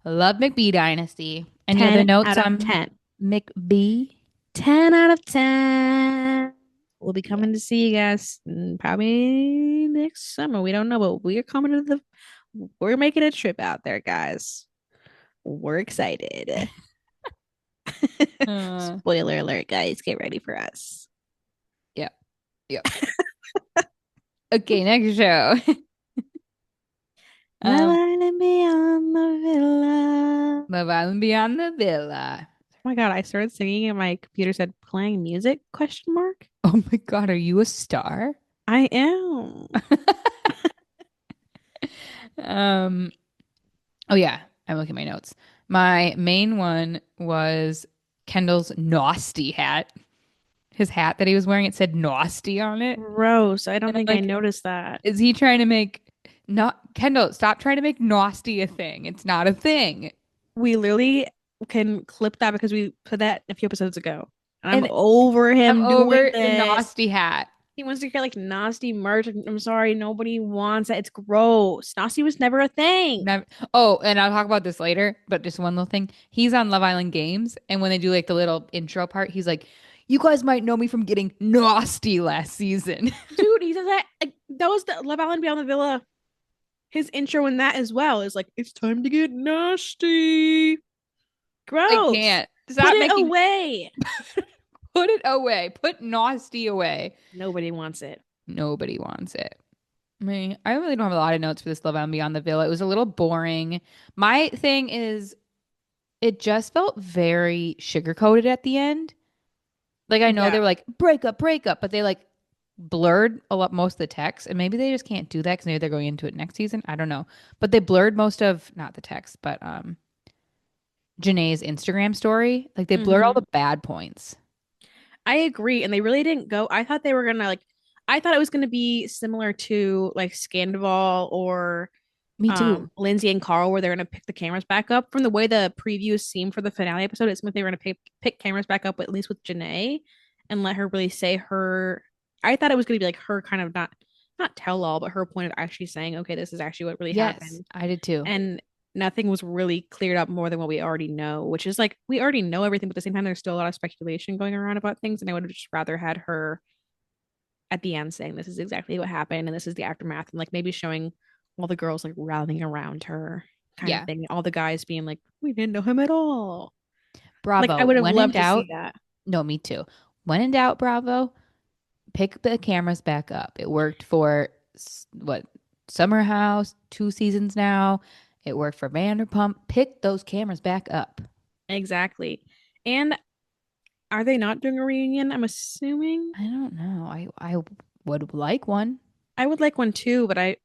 Love McBee Dynasty. Any other 10 notes out of on 10. McBee? 10 out of 10. We'll be Yeah. coming to see you guys probably next summer. We don't know, but we're making a trip out there, guys. We're excited. Uh, Spoiler alert, guys. Get ready for us. yeah. Yep. Okay, next show. Love um, Island Beyond the Villa. Love Island Beyond the Villa. Oh my God, I started singing and my computer said playing music question mark. Oh my God, are you a star? I am. Um, oh yeah, I'm looking at my notes. My main one was Kendall's Nasty hat. His hat that he was wearing, it said Nasty on it. Gross. I don't And I'm think I like, noticed that. is he trying to make not Kendall, stop trying to make Nasty a thing. It's not a thing. We literally can clip that because we put that a few episodes ago. And I'm And over I'm him doing over the this. Nasty hat. He wants to create like nasty merch. I'm sorry, nobody wants that. It's gross. Nasty was never a thing. Never, oh, and I'll talk about this later, but just one little thing. He's on Love Island Games, and when they do like the little intro part, he's like, "You guys might know me from getting nasty last season." Dude, he says that like, that was the Love Island Beyond the Villa. His intro in that as well is like, it's time to get nasty. I Gross. can't. Put Stop it making away. put it away. Put nasty away. Nobody wants it. Nobody wants it. I really don't have a lot of notes for this Love Island Beyond the Villa. It was a little boring. My thing is, it just felt very sugar coated at the end. Like I know they Yeah. were like break up, but they like blurred a lot most of the text, and maybe they just can't do that because maybe they're going into it next season. I don't know, but they blurred most of not the text, but Janae's Instagram story. Like they blurred all Hmm. the bad points. I agree. And they really didn't go. I thought they were gonna like I thought it was gonna be similar to like Scandival or Me too. Lindsay and Carl where they're gonna pick the cameras back up. From the way the previews seemed for the finale episode, it seemed like they were gonna pick cameras back up at least with Janae and let her really say her I thought it was gonna be like her kind of not tell all, but her point of actually saying, okay, this is actually what really Yes, happened. I did too. And nothing was really cleared up more than what we already know, which is like we already know everything, but at the same time, there's still a lot of speculation going around about things. And I would have just rather had her at the end saying this is exactly what happened and this is the aftermath, and like maybe showing all the girls like rallying around her kind of Yeah. thing. All the guys being like, we didn't know him at all. Like I Bravo. would have When in loved to see doubt, that. no, me too. When in doubt, Bravo, pick the cameras back up. It worked for what Summer House, 2 seasons now. It worked for Vanderpump. Pick those cameras back up. Exactly. And are they not doing a reunion? I'm assuming. I don't know. I would like one. I would like one too, but I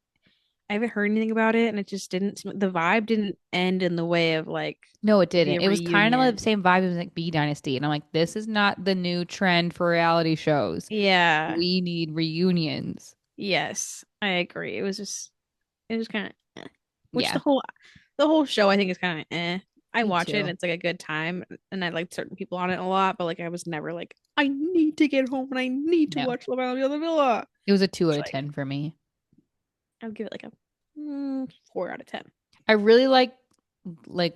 haven't heard anything about it, and it just didn't. The vibe didn't end in the way of like No, it the didn't. It was kind of like the reunion. same vibe as like B Dynasty, and I'm like, this is not the new trend for reality shows. Yeah. We need reunions. Yes, I agree. It was kind of which Yeah. the whole show I think is kind of I Me watch it and too. it's like a good time and I like certain people on it a lot, but like I was never like I need to get home and I need to No, watch Love Island the Villa. it was a two out It's of like ten for me. I'd give it like a 4 out of 10. I really like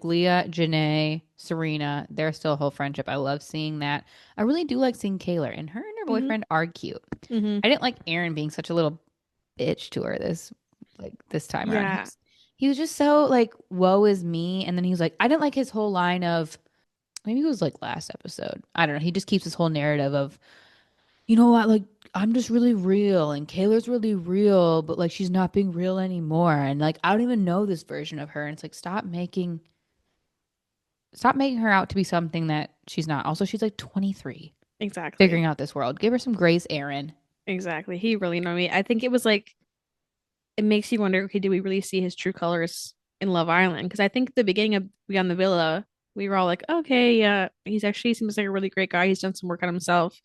Leah, Janae, Serena. They're still a whole friendship. I love seeing that. I really do like seeing Kayla, and her Mm-hmm. boyfriend are cute. Mm-hmm. I didn't like Aaron being such a little bitch to her this time around. Yeah. He was just so like, woe is me. And then he was like, I didn't like his whole line of maybe it was like last episode. I don't know. He just keeps this whole narrative of, you know what, like I'm just really real and Kayla's really real, but like she's not being real anymore. And like I don't even know this version of her. And it's like stop making her out to be something that she's not. Also, she's like 23. Exactly. figuring out this world. Give her some grace, Aaron. Exactly. He really annoyed me. I think it was like it makes you wonder, okay, do we really see his true colors in Love Island? Because I think at the beginning of Beyond the Villa, we were all like, okay, yeah, he's actually seems like a really great guy. He's done some work on himself,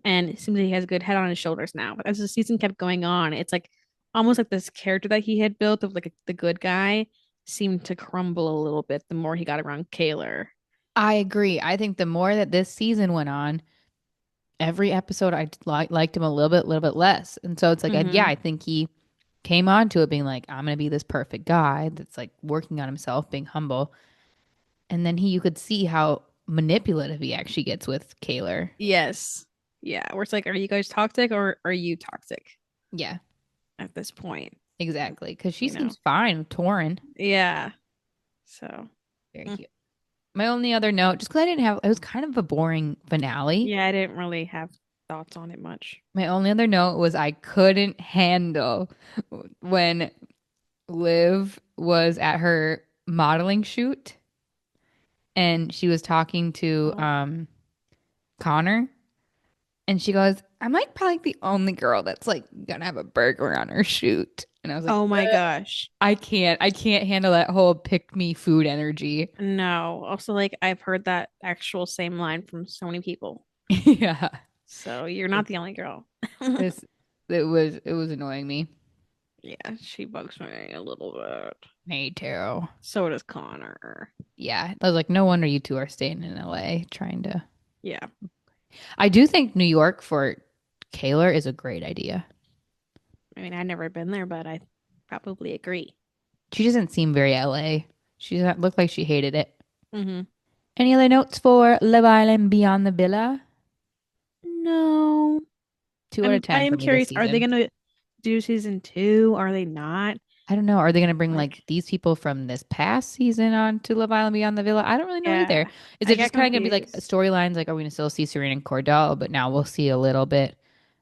and it seems like he has a good head on his shoulders now. But as the season kept going on, it's like almost like this character that he had built of like the good guy seemed to crumble a little bit the more he got around Kaylor. I agree. I think the more that this season went on, every episode I liked him a little bit less. And so it's like, yeah, Mm-hmm. I think he came on to it being like, I'm gonna be this perfect guy that's like working on himself, being humble. And then you could see how manipulative he actually gets with Kaylor. Yes. Yeah. Where it's like, are you guys toxic or are you toxic Yeah, at this point? exactly. Because she You know? seems fine with Torin. Yeah. So, Very mm. cute. My only other note, just because I didn't have, it was kind of a boring finale. Yeah, I didn't really have thoughts on it much. My only other note was I couldn't handle when Liv was at her modeling shoot and she was talking to Oh. Connor and she goes, I'm like probably the only girl that's like gonna have a burger on her shoot. And I was like, Oh my gosh. I can't handle that whole pick me food energy. No. Also, like I've heard that actual same line from so many people. Yeah. So you're not the only girl. This it was annoying me. Yeah, she bugs me a little bit. Me too. So does Connor. Yeah. I was like, no wonder you two are staying in LA trying to. Yeah. I do think New York for Kaylor is a great idea. I mean, I've never been there, but I probably agree. She doesn't seem very LA. She doesn't look like she hated it. Hmm. Any other notes for Love Island Beyond the Villa? No. 2 out of 10 I for am me this curious, are they season. gonna do season two? Are they not? I don't know. Are they going to bring like Like, these people from this past season on to Love Island Beyond the Villa? I don't really know either. yeah. Is I it got just kind of going to be like confused. storylines? Like, are we going to still see Serena and Cordell? But now we'll see a little bit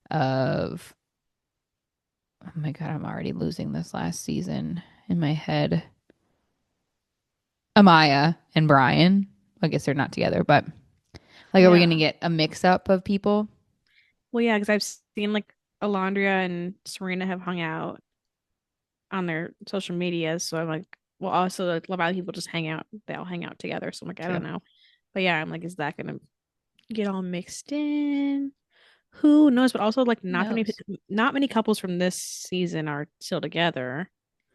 of. Oh my God, I'm already losing this last season in my head. Amaya and Brian. I guess they're not together, but like, are we going Yeah. to get a mix up of people? Well, yeah, because I've seen like Alondria and Serena have hung out on their social media. So I'm like, well, also like a lot of people just hang out. They all hang out together. So I'm like, I don't True. know. But yeah, I'm like, is that gonna get all mixed in? Who knows? But also like Who knows? not many couples from this season are still together.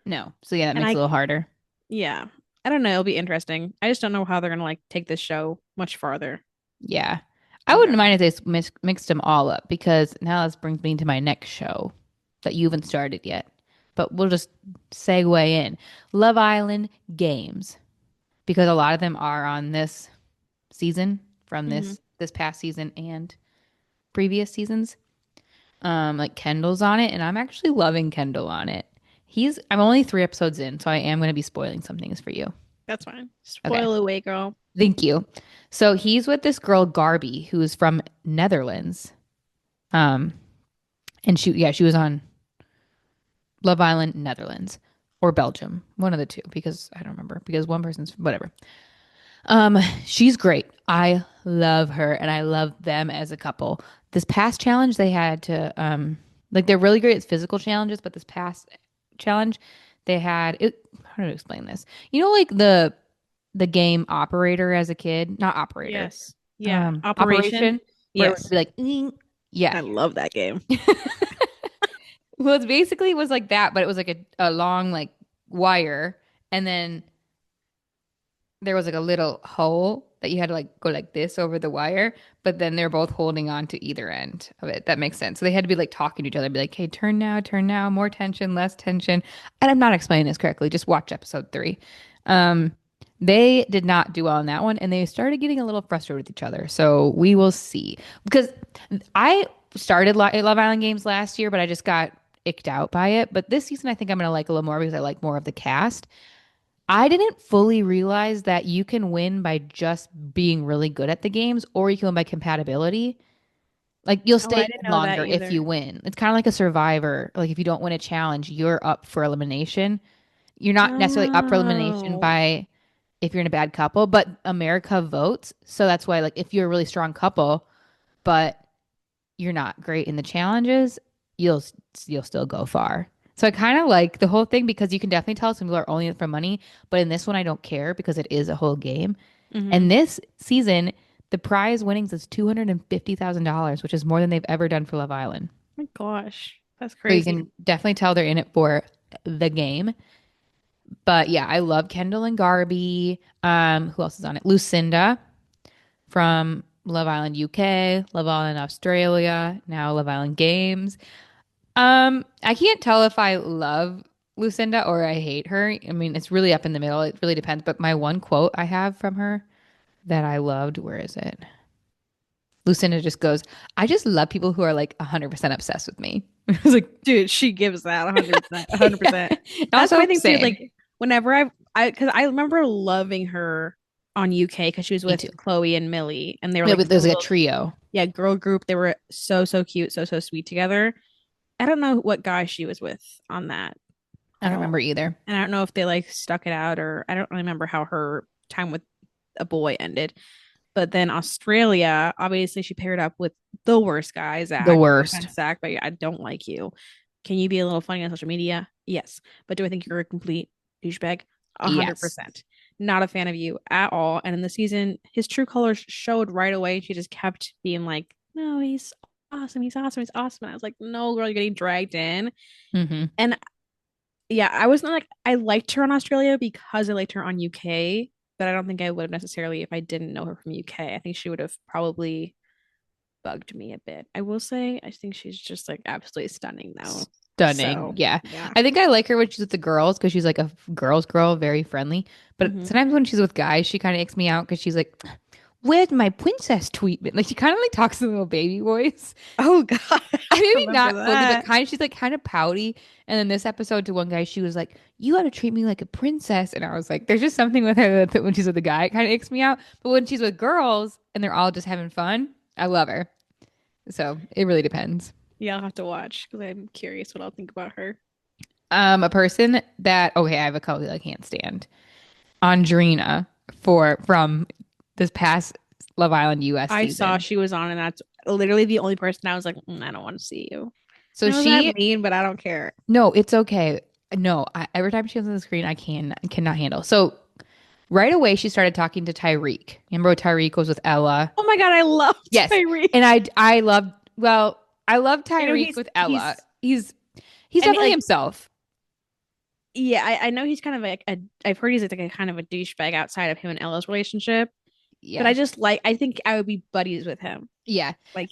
No. So yeah, that And makes it a I little harder. yeah, I don't know. It'll be interesting. I just don't know how they're gonna like take this show much farther. Yeah. I You wouldn't know. mind if they mixed them all up because now this brings me to my next show that you haven't started yet. But we'll just segue in. Love Island games because a lot of them are on this season from Hmm. this past season and previous seasons. Like Kendall's on it and I'm actually loving Kendall on it. I'm only 3 episodes in, so I am going to be spoiling some things for you. That's fine. Okay. Spoil away, girl. Thank you. So he's with this girl Garby who's from Netherlands. Um, and she was on Love Island, Netherlands, or Belgium, one of the two, because I don't remember, because one person's whatever. She's great. I love her, and I love them as a couple. This past challenge they had to, like they're really great at physical challenges, but this past challenge they had it. How to explain this? You know, like the game Operator as a kid, not Operator, Yes. Yeah. Operation. Operation, where it would Yes. be like, "Ning." Yeah. I love that game. Well, it's basically was like that, but it was like a long like wire, and then there was like a little hole that you had to like go like this over the wire, but then they're both holding on to either end of it. That makes sense. So they had to be like talking to each other, be like, "Hey, turn now, more tension, less tension." And I'm not explaining this correctly. Just watch episode 3. Um, they did not do well on that one, and they started getting a little frustrated with each other. So we will see. Because I started Love Island games last year, but I just got icked out by it. But this season, I think I'm gonna like a little more because I like more of the cast. I didn't fully realize that you can win by just being really good at the games, or you can win by compatibility. Like you'll Oh, stay I in didn't know that longer if either. you win. It's kind of like a survivor. Like if you don't win a challenge, you're up for elimination. You're not necessarily up for elimination Oh. by if you're in a bad couple, but America votes. So that's why, like, if you're a really strong couple, but you're not great in the challenges, you'll you'll still go far. So I kind of like the whole thing because you can definitely tell some people are only in it for money, but in this one I don't care because it is a whole game. Mm-hmm. And this season, the prize winnings is $250,000, which is more than they've ever done for Love Island. My gosh, that's So you crazy. can definitely tell they're in it for the game. But yeah, I love Kendall and Garby. Who else is on it? Lucinda from Love Island UK, Love Island Australia, now Love Island Games. I can't tell if I love Lucinda or I hate her. I mean, it's really up in the middle. It really depends. But my one quote I have from her that I loved, where is it? Lucinda just goes, I just love people who are like 100% obsessed with me. I was like, Dude, she gives that 100%, yeah. 100%. And That's my also, thing too. same. Like whenever because I remember loving her on UK because she was Me with too. Chloe and Millie, and they were Yeah, like but this there's like a little, trio. yeah, girl group. They were so cute, so sweet together. I don't know what guy she was with on that I at don't all, remember either. and I don't know if they like stuck it out or I don't remember how her time with a boy ended. But then Australia, obviously, she paired up with the worst guy, The Zach. No worst. offense, Zach, but I don't like you. Can you be a little funny on social media? Yes. But do I think you're a complete douchebag? A hundred Yes. percent. Not a fan of you at all. And in the season, his true colors showed right away. She just kept being like, no, he's awesome. He's awesome. He's awesome. And I was like, no, girl, you're getting dragged in. Hmm. And yeah, I was not like, I liked her on Australia because I liked her on UK, but I don't think I would have necessarily if I didn't know her from UK. I think she would have probably bugged me a bit. I will say, I think she's just like absolutely stunning though. Stunning. So, Yeah. yeah. I think I like her when she's with the girls because she's like a girl's girl, very friendly. But Hmm. sometimes when she's with guys, she kind of icks me out because she's like, where's my princess treatment? Like she kind of like talks in a little baby voice. Oh God, I Maybe remember not fully, but that. kind of, she's like kind of pouty. And then this episode to one guy, she was like, you got to treat me like a princess. And I was like, there's just something with her that when she's with a guy, it kind of icks me out. But when she's with girls and they're all just having fun, I love her. So it really depends. Yeah, I'll have to watch because I'm curious what I'll think about her. A person that, okay, I have a couple that I can't stand. Andrina from this past Love Island US I saw season. she was on, and that's literally the only person I was like, I don't want to see you. So No, that she, mean, but I don't care. no, it's okay. No, every time she comes on the screen, cannot handle. So right away, she started talking to Tyreek. Remember when Tyreek was with Ella? Oh my God, I love Yes, Tyreek. and I love I love I know Tyreek with Ella. He's and definitely like, himself. yeah, I know he's kind of like I've heard he's like a kind of a douchebag outside of him and Ella's relationship, but Yeah, I think I would be buddies with him. yeah. Like,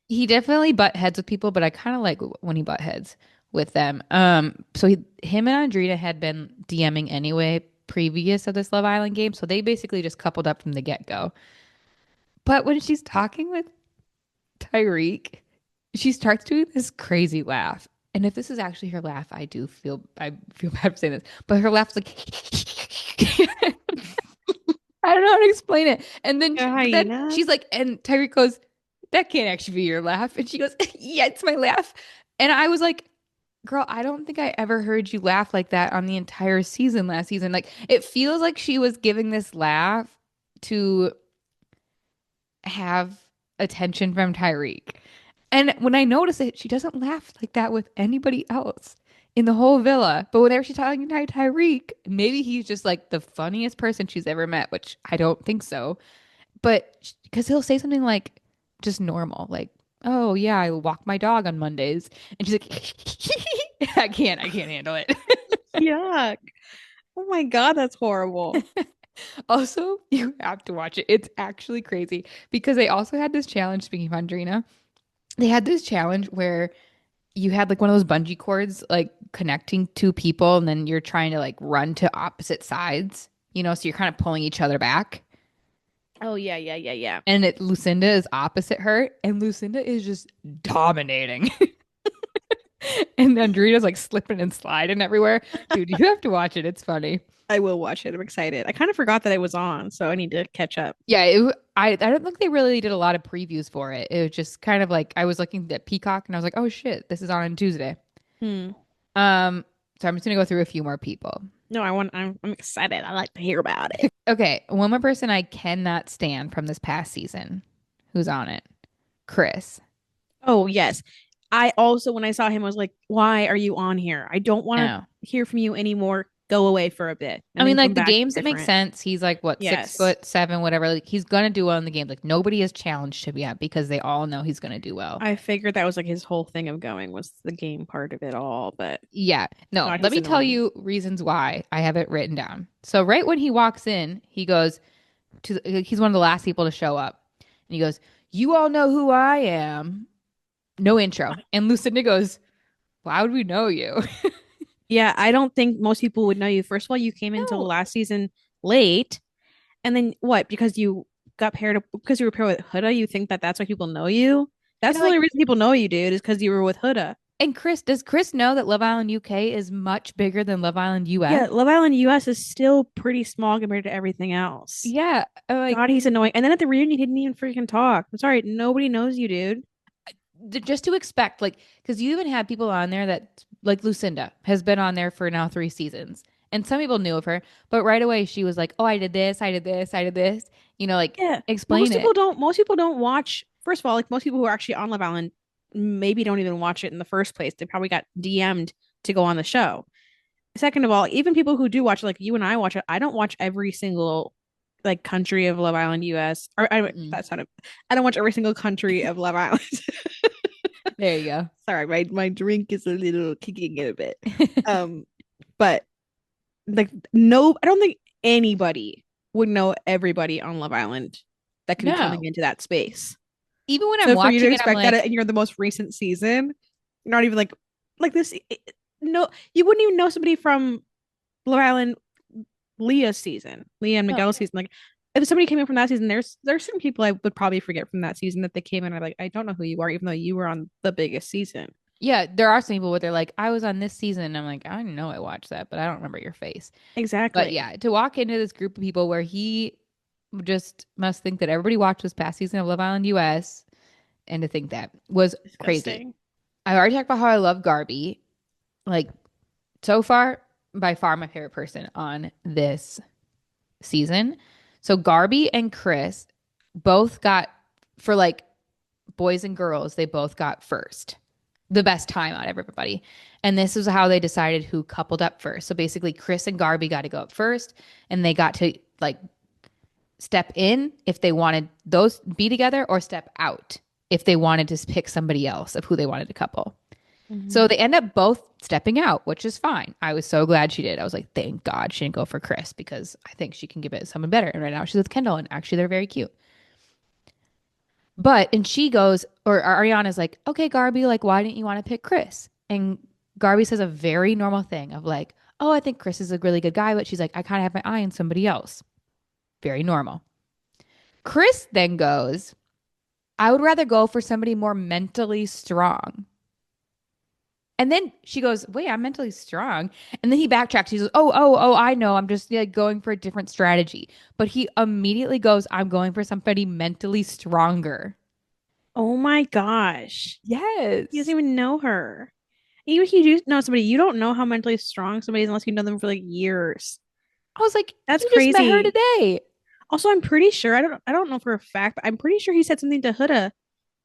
He definitely butt heads with people, but I kind of like when he butt heads with them. So him and Andrea had been DMing anyway previous of this Love Island game, so they basically just coupled up from the get go. But when she's talking with Tyreek, she starts doing this crazy laugh. And if this is actually her laugh, I feel bad for saying this, but her laugh's like I don't know how to explain it. And then, a but then hyena. she's like, and Tyreek goes, that can't actually be your laugh. And she goes, yeah, it's my laugh. And I was like, girl, I don't think I ever heard you laugh like that on the entire season last season. Like, it feels like she was giving this laugh to have attention from Tyreek. And when I notice it, she doesn't laugh like that with anybody else in the whole villa. But whenever she's talking to Tyreek, maybe he's just like the funniest person she's ever met, which I don't think so. But because he'll say something like just normal, like, oh yeah, I walk my dog on Mondays. And she's like, I can't handle it. Yuck. Oh my God, that's horrible. Also, you have to watch it. It's actually crazy because they also had this challenge, speaking of Andrina, they had this challenge where you had like one of those bungee cords like connecting two people and then you're trying to like run to opposite sides, so you're kind of pulling each other back. Oh yeah, yeah, yeah, yeah. And Lucinda is opposite her and Lucinda is just dominating. And Andrina's like slipping and sliding everywhere. Dude, you have to watch it. It's funny. I will watch it. I'm excited. I kind of forgot that it was on, so I need to catch up. Yeah, I don't think they really did a lot of previews for it. It was just kind of like I was looking at Peacock and I was like, oh shit, this is on Tuesday. Hmm. Um, so I'm just gonna go through a few more people. No, I'm excited. I like to hear about it. Okay, one more person I cannot stand from this past season. Who's on it? Chris. Oh, yes. I also, when I saw him, I was like, why are you on here? I don't want to No. hear from you anymore. Go away for a bit I and mean, then come like the back games, it makes different. sense. He's like what, six Yes. foot seven, whatever. Like he's gonna do well in the game. Like nobody is challenged him yet because they all know he's gonna do well. I figured that was like his whole thing of going was the game part of it all, but Yeah. No, God, let he's me tell annoying. you reasons why I have it written down. So right when he walks in, he goes he's one of the last people to show up. And he goes, "You all know who I am." No intro. And Lucinda goes, "Why would we know you?" Yeah, I don't think most people would know you. First of all, you came into No. last season late, and then what? Because you got paired up because you were paired with Huda, you think that that's why people know you? And That's I'm the only like, reason people know you, dude, is because you were with Huda. and Chris, does Chris know that Love Island UK is much bigger than Love Island Yeah, US? Love Island US is still pretty small compared to everything else. Yeah. I'm like, God, he's annoying. And then at the reunion, he didn't even freaking talk. I'm sorry, nobody knows you, dude. just to expect, like, because you even had people on there that, like, Lucinda has been on there for now 3 seasons. And some people knew of her, but right away she was like, "Oh, I did this, I did this, I did this." Like, Yeah, explain it. Most people don't watch. First of all, like most people who are actually on Love Island maybe don't even watch it in the first place. They probably got DM'd to go on the show. Second of all, even people who do watch it, like you and I watch it, I don't watch every single like country of Love Island US. Or Mm. that's not it. I don't watch every single country of Love Island. There you Sorry, my drink is a little kicking in a bit. go. Um, but like no, I don't think anybody would know everybody on Love Island that could be coming No. into that space. Even when I'm So for you to watching it, I'm expect that like, in your the most recent season, you're not even like this. No, you wouldn't even know somebody from Love Island Leah's season, Leah and no. Miguel's season. Like if somebody came in from that season, there's certain people I would probably forget from that season that they came in. I'm like, I don't know who you are, even though you were on the biggest season. Yeah, there are some people where they're like, I was on this season. And I'm like, I know I watched that, but I don't remember your face. But Exactly. yeah, to walk into this group of people where he just must think that everybody watched this past season of Love Island US and to think that was crazy. Disgusting. I already talked about how I love Garby. Like, so far, by far my favorite person on this season. So Garby and Chris both got, for like boys and girls, they both got first. The best time out of everybody. And this is how they decided who coupled up first. So basically, Chris and Garby got to go up first, and they got to like step in if they wanted those be together, or step out if they wanted to pick somebody else of who they wanted to couple. So Mhm. they end up both stepping out, which is fine. I was so glad she did. I was like, thank God she didn't go for Chris because I think she can give it to someone better. And right now she's with Kendall, and actually they're very cute. And she goes, or Ariana's like, okay, Garby, like, why didn't you want to pick Chris? And Garby says a very normal thing of like, oh, I think Chris is a really good guy, but she's like, I kind of have my eye on somebody else. Very normal. Chris then goes, I would rather go for somebody more mentally strong. And then she goes, wait, I'm mentally strong. And then he backtracks. He goes, oh, I know. I'm just like going for a different strategy. But he immediately goes, I'm going for somebody mentally stronger. Oh my gosh. He doesn't Yes. even know her. Even if you do know somebody, you don't know how mentally strong somebody is unless you know them for like years. I was like, That's you just met her crazy. today. Also, I'm pretty sure I don't know for a fact, but I'm pretty sure he said something to Huda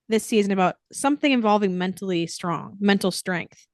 this season about something involving mentally strong, mental strength.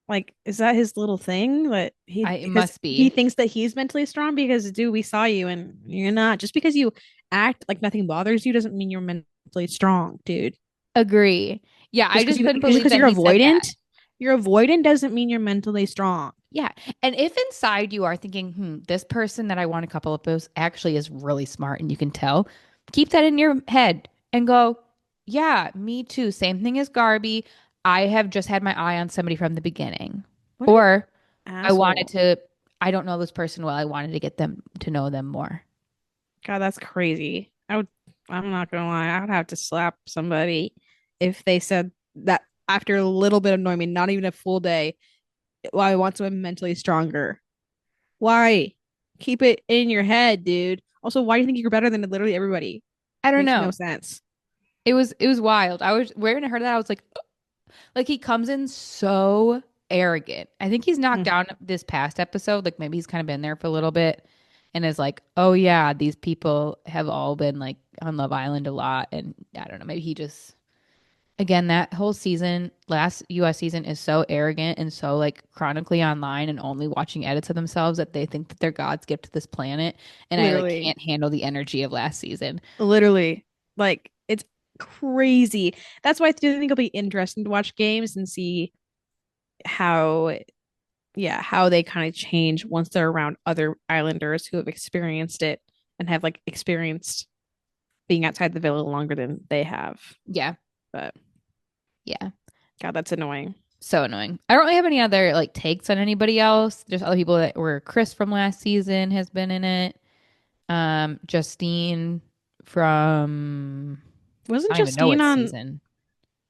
Like, is that his little thing that he It because must he be. thinks that he's mentally strong because dude, we saw you and you're not. Just because you act like nothing bothers you doesn't mean you're mentally strong, dude. Agree. Yeah, I just couldn't Just believe because that he said that. you're avoidant doesn't mean you're mentally strong. Yeah. And if inside you are thinking, this person that I want a couple of those actually is really smart and you can tell, keep that in your head and go, yeah, me too. Same thing as Garby. I have just had my eye on somebody from the beginning. What an Or I wanted asshole. to, I don't know this person well. I wanted to get them to know them more. God, that's crazy. I'm not gonna lie, I would have to slap somebody if they said that after a little bit of annoying me, not even a full day. Well, I want someone mentally stronger. Why? Keep it in your head, dude. Also, why do you think you're better than literally everybody? I don't Makes no know. sense. It was wild. I was When I heard that, I was like he comes in so arrogant. I think he's knocked Mm. down this past episode. Like maybe he's kind of been there for a little bit. and is like, oh yeah, these people have all been like on Love Island a lot. And I don't know, maybe he just, again, that whole season, last US season is so arrogant and so like chronically online and only watching edits of themselves that they think that they're God's gift to this planet. And I like Literally, can't handle the energy of last season. literally, like it's crazy. That's why I do think it'll be interesting to watch games and see how, yeah, how they kind of change once they're around other islanders who have experienced it and have like experienced being outside the villa longer than they have. Yeah. But Yeah. God, that's annoying. So annoying. I don't really have any other like takes on anybody else. There's other people that were Chris from last season has been in it. Justine from Wasn't I don't even know Justine what on season.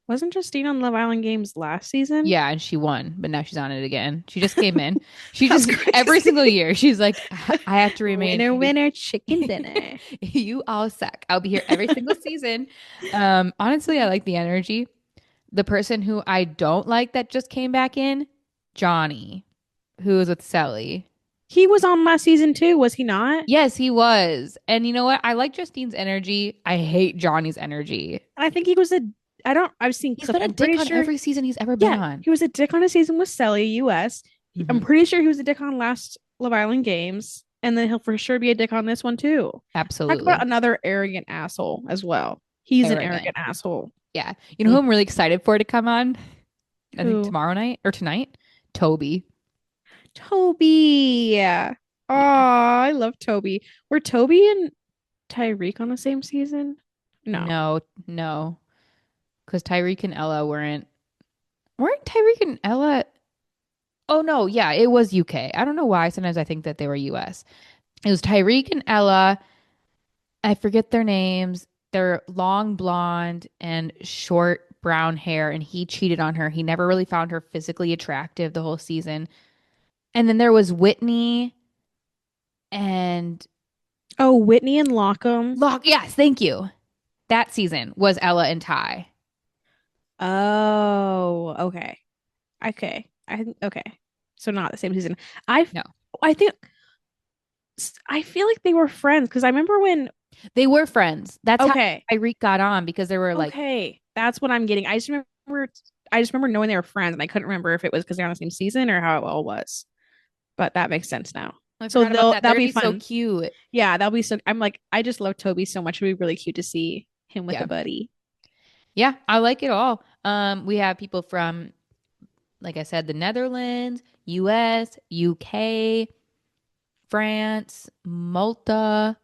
wasn't Justine on Love Island Games last season? Yeah, and she won, but now she's on it again. She just came in. She That's just every single crazy. year she's like, I have to remain. Winner, winner, chicken dinner. You all suck. I'll be here every single season. Honestly, I like the energy. The person who I don't like that just came back in, Johnny, who was with Sally. He was on last season too, was he not? Yes, he was. And you know what? I like Justine's energy. I hate Johnny's energy. And I think he was a I don't I've seen He's clips. been a I'm dick pretty on sure every season he's ever been yeah, on. he was a dick on a season with Sally US. I'm Hmm. pretty sure he was a dick on last Love Island Games. And then he'll for sure be a dick on this one too. Talk about Absolutely. another arrogant asshole as well. He's an Arrogant. arrogant asshole. Yeah. You know who Mm. I'm really excited for to come on? I think Who? tomorrow night or tonight? Toby. Toby. Oh, Yeah. I love Toby. Were Toby and Tyreek on the same season? No. No, no. Because Tyreek and Ella weren't Tyreek and Ella. Oh no, yeah, it was UK. I don't know why. Sometimes I think that they were US. It was Tyreek and Ella. I forget their names. They're long blonde and short brown hair, and he cheated on her. He never really found her physically attractive the whole season. And then there was Whitney and Oh, Whitney and Lockham. Locke. Yes, thank you. That season was Ella and Ty. Oh, okay. Okay. Okay. So not the same season. I No, I think I feel like they were friends because I remember when they were friends. That's how okay. Tyreek got on because they were like, Okay. That's what I'm getting. I just remember knowing they were friends and I couldn't remember if it was because they're on the same season or how it all was. But that makes sense now. I So forgot about they'll that. They're that'll gonna be be so fun. cute. Yeah, that'll be so I'm like, I just love Toby so much. It'd be really cute to see him with a Yeah. buddy. Yeah, I like it all. We have people from, like I said, the Netherlands, US, UK, France, Malta.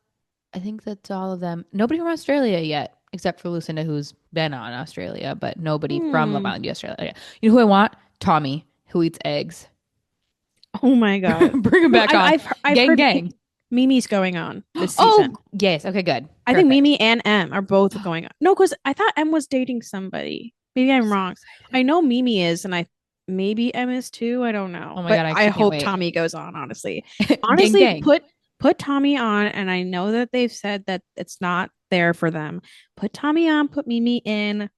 I think that's all of them. Nobody from Australia yet, except for Lucinda, who's been on Australia, but nobody from Love Hmm. Island, Australia. You know who I want? Tommy, who eats eggs. Oh my God. Bring him No, back on. I've Gang, heard gang. Mimi's going on this Oh, season. yes. Okay, good. I think Perfect. Mimi and M are both going on. No, because I thought M was dating somebody. Maybe I'm So wrong. excited. I know Mimi is, and I maybe M is too. I don't know. Oh my But God, I I actually can't hope wait. Tommy goes on, honestly. Gang, Honestly, gang. put Tommy on, and I know that they've said that it's not there for them. Put Tommy on, put Mimi in.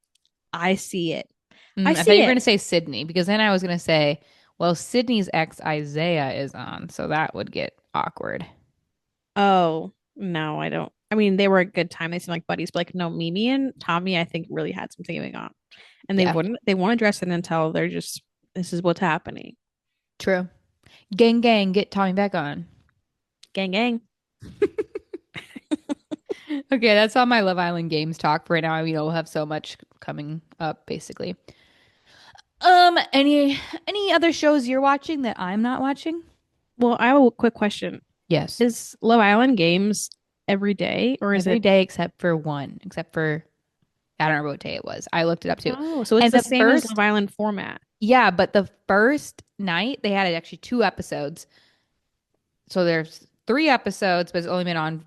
I see it. I I thought you see were going to it. say Sydney because then I was going to say, well, Sydney's ex Isaiah is on, so that would get awkward. Oh, no, I don't. I mean, they were a good time. They seemed like buddies, but like no, Mimi and Tommy, I think really had something going on. And Yeah, they won't address it until they're just this is what's happening. true. Gang, gang, get Tommy back on. Gang gang. Okay, that's all my Love Island games talk for right now. We'll have so much coming up, basically. Any other shows you're watching that I'm not watching? Well, I have a quick question. Yes. Is Love Island games every day or is Every it day except for one, except for I don't remember what day it was. I looked it up too. oh, so it's And the the same as Love first, Island format. yeah, but the first night they had actually two episodes. So there's three episodes, but it's only been on.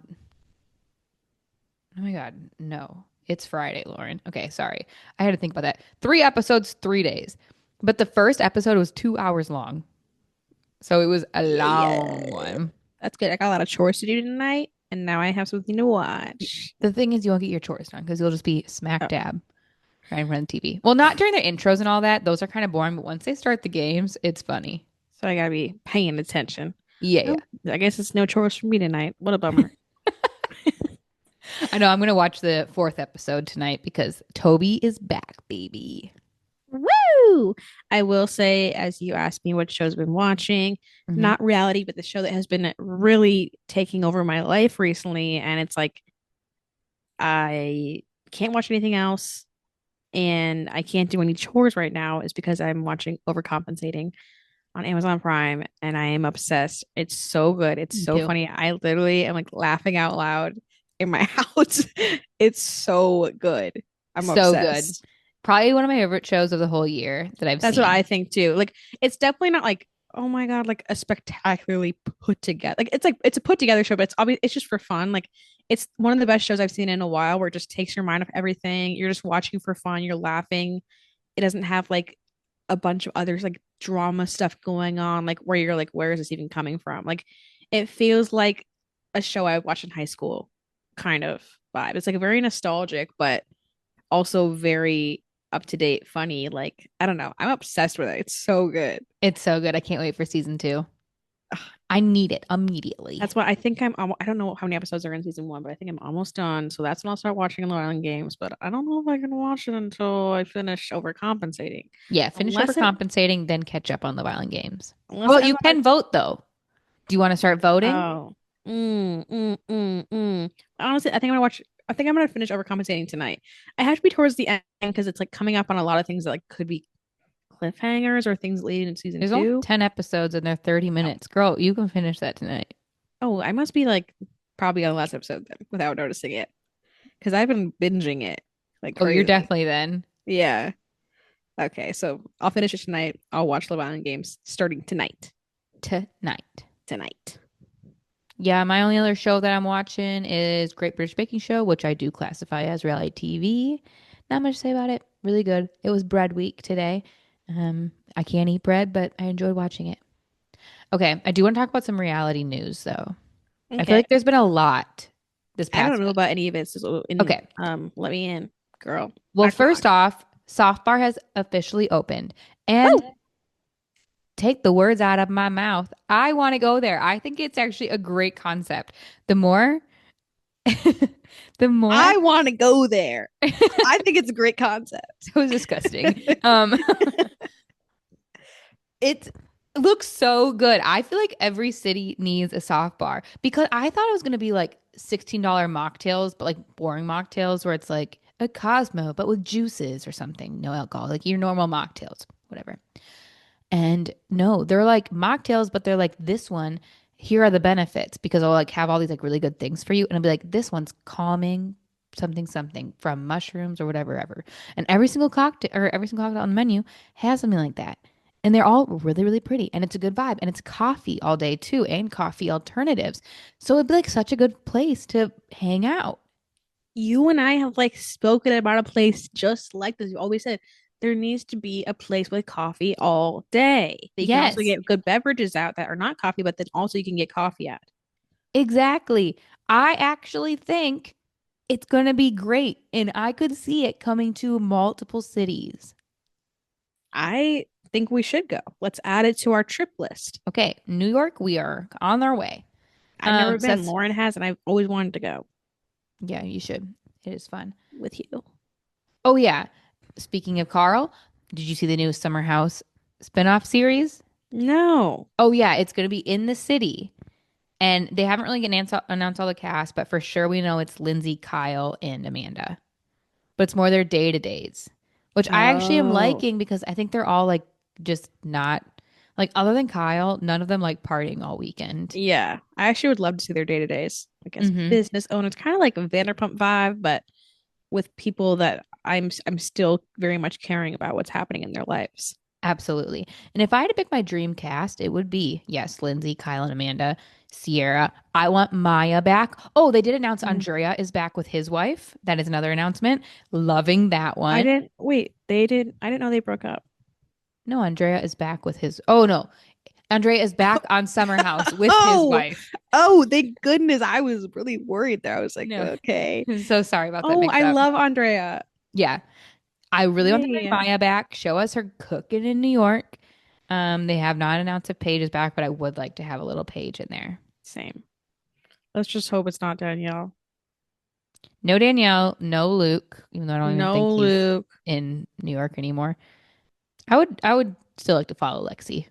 Oh my God, no. It's Friday, Lauren. Okay, sorry. I had to think about that. Three episodes, 3 days. But the first episode was 2 hours long. So it was a long Yeah. one. That's good. I got a lot of chores to do tonight, and now I have something to watch. The thing is, you won't get your chores done because you'll just be smack Oh, dab right in front of the TV. Well, not during their intros and all that. Those are kind of boring. But once they start the games, it's funny. so I gotta be paying attention. Yeah, yeah. Oh, I guess it's no chores for me tonight. What a bummer. I know I'm gonna watch the fourth episode tonight because Toby is back, baby. Woo! I will say, as you asked me what shows I've been watching, Hmm. not reality, but the show that has been really taking over my life recently, and it's like I can't watch anything else, and I can't do any chores right now, is because I'm watching Overcompensating on Amazon Prime, and I am obsessed. It's so good. It's Me so too. funny. I literally am like laughing out loud in my house. It's so good. I'm So good. obsessed. Probably one of my favorite shows of the whole year that I've That's what seen. I think too. Like it's definitely not like, oh my God, like a spectacularly put together. Like it's a put together show, but it's just for fun. Like it's one of the best shows I've seen in a while where it just takes your mind off everything. You're just watching for fun, you're laughing. It doesn't have like a bunch of others like drama stuff going on, like where you're like, where is this even coming from? Like it feels like a show I watched in high school kind of vibe. It's like very nostalgic, but also very up to date, funny. Like, I don't know. I'm obsessed with it. It's so good. It's so good. I can't wait for season two. I need it immediately. That's why I think I don't know how many episodes are in season one, but I think I'm almost done. So that's when I'll start watching the Island Games. But I don't know if I can watch it until I finish overcompensating. Yeah, finish Unless it, overcompensating, then catch up on the violent games. unless Well, it you ends on can vote though. Do you want to start voting? oh, honestly, I think I'm gonna watch. I think I'm gonna finish overcompensating tonight. I have to be towards the end because it's like coming up on a lot of things that like could be cliffhangers or things leading in season There's only two. 10 episodes and they're 30 minutes. Girl, you can finish that tonight. Oh, I must be like probably on the last episode then without noticing it because I've been binging it like Oh, you're crazy. definitely then. Yeah. Okay, so I'll finish it tonight. I'll watch Love Island Games starting tonight. Tonight. Tonight. Yeah, my only other show that I'm watching is Great British Baking Show, which I do classify as reality TV. Not much to say about it. Really good. It was bread week today. I can't eat bread, but I enjoyed watching it. Okay, I do want to talk about some reality news though. I feel Okay. like there's been a lot this I don't past know week. about any of it. So in Okay. let me in, girl. Well, Knock knock. first off, Soft Bar has officially opened. And Woo! take the words out of my mouth. I want to go there. I think it's actually a great concept. The more, the more I want to go there. I think it's a great concept. it was disgusting. It looks so good. I feel like every city needs a soft bar because I thought it was gonna be like $16 mocktails, but like boring mocktails where it's like a Cosmo, but with juices or something, no alcohol, like your normal mocktails, whatever. And no, they're like mocktails, but they're like this one. Here are the benefits because I'll like have all these like really good things for you, and I'll be like, this one's calming, something something from mushrooms or whatever ever. And every single cocktail on the menu has something like that. And they're all really, really pretty. And it's a good vibe. And it's coffee all day too, and coffee alternatives. So it'd be like such a good place to hang out. You and I have like spoken about a place just like this. You always said there needs to be a place with coffee all day. That you can also Yes, get good beverages out that are not coffee, but then also you can get coffee at. exactly. I actually think it's going to be great. And I could see it coming to multiple cities. I think we should go. Let's add it to our trip list. Okay, New York, we are on our way. I've never So been. that's, Lauren has, and I've always wanted to go yeah, you should. It is fun. with you. Oh, yeah. Speaking of Carl, did you see the new Summer House spinoff series? No. Oh, yeah, it's going to be in the city. And they haven't really announced all the cast, but for sure we know it's Lindsay, Kyle, and Amanda. But it's more their day to days, which I actually am Oh. liking because I think they're all like just not like other than Kyle, none of them like partying all weekend. Yeah. I actually would love to see their day to days, like as Hmm. business owners, kind of like a Vanderpump vibe, but with people that I'm still very much caring about what's happening in their lives. Absolutely. And if I had to pick my dream cast, it would be, yes, Lindsay, Kyle, and Amanda, Sierra. I want Maya back. Oh, they did announce Mm. Andrea is back with his wife. That is another announcement. Loving that I one. didn't wait. They did. I didn't know they broke up. No, Andrea is back with his. Oh, no. Andrea is back on Summer House with his Oh, wife. oh, thank goodness. I was really worried there. I was like, No, okay. so sorry about that Oh, mix I up. love Andrea. Yeah. I really want to bring Yay. Maya back, show us her cooking in New York. They have not announced if Paige is back, but I would like to have a little Paige in there. Same. Let's just hope it's not Danielle. No Danielle, no Luke, even though I don't even think No he's Luke. in New York anymore. I would still like to follow Lexi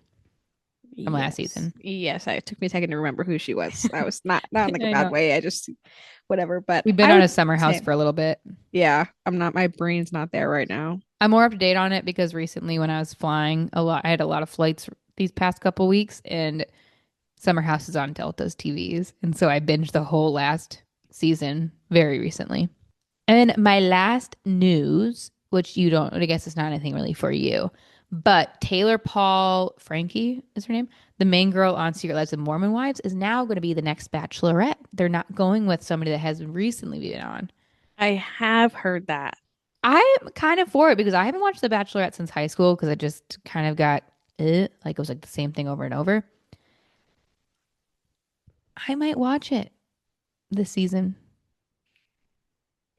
from last Yes. season. Yes, it took me a second to remember who she was. I was not in like a I bad know. way. I just whatever. But We've been I on would a summer house say, for a little bit. yeah, I'm not my brain's not there right now. I'm more up to date on it because recently when I was flying a lot, I had a lot of flights these past couple weeks and Summer House is on Delta's TVs. And so I binged the whole last season very recently. And my last news, which you don't, I guess it's not anything really for you, but Taylor Paul Frankie is her name, the main girl on Secret Lives of Mormon Wives, is now going to be the next Bachelorette. They're not going with somebody that has recently been on. I have heard that. I'm kind of for it because I haven't watched The Bachelorette since high school because I just kind of got like it was like the same thing over and over. I might watch it this season.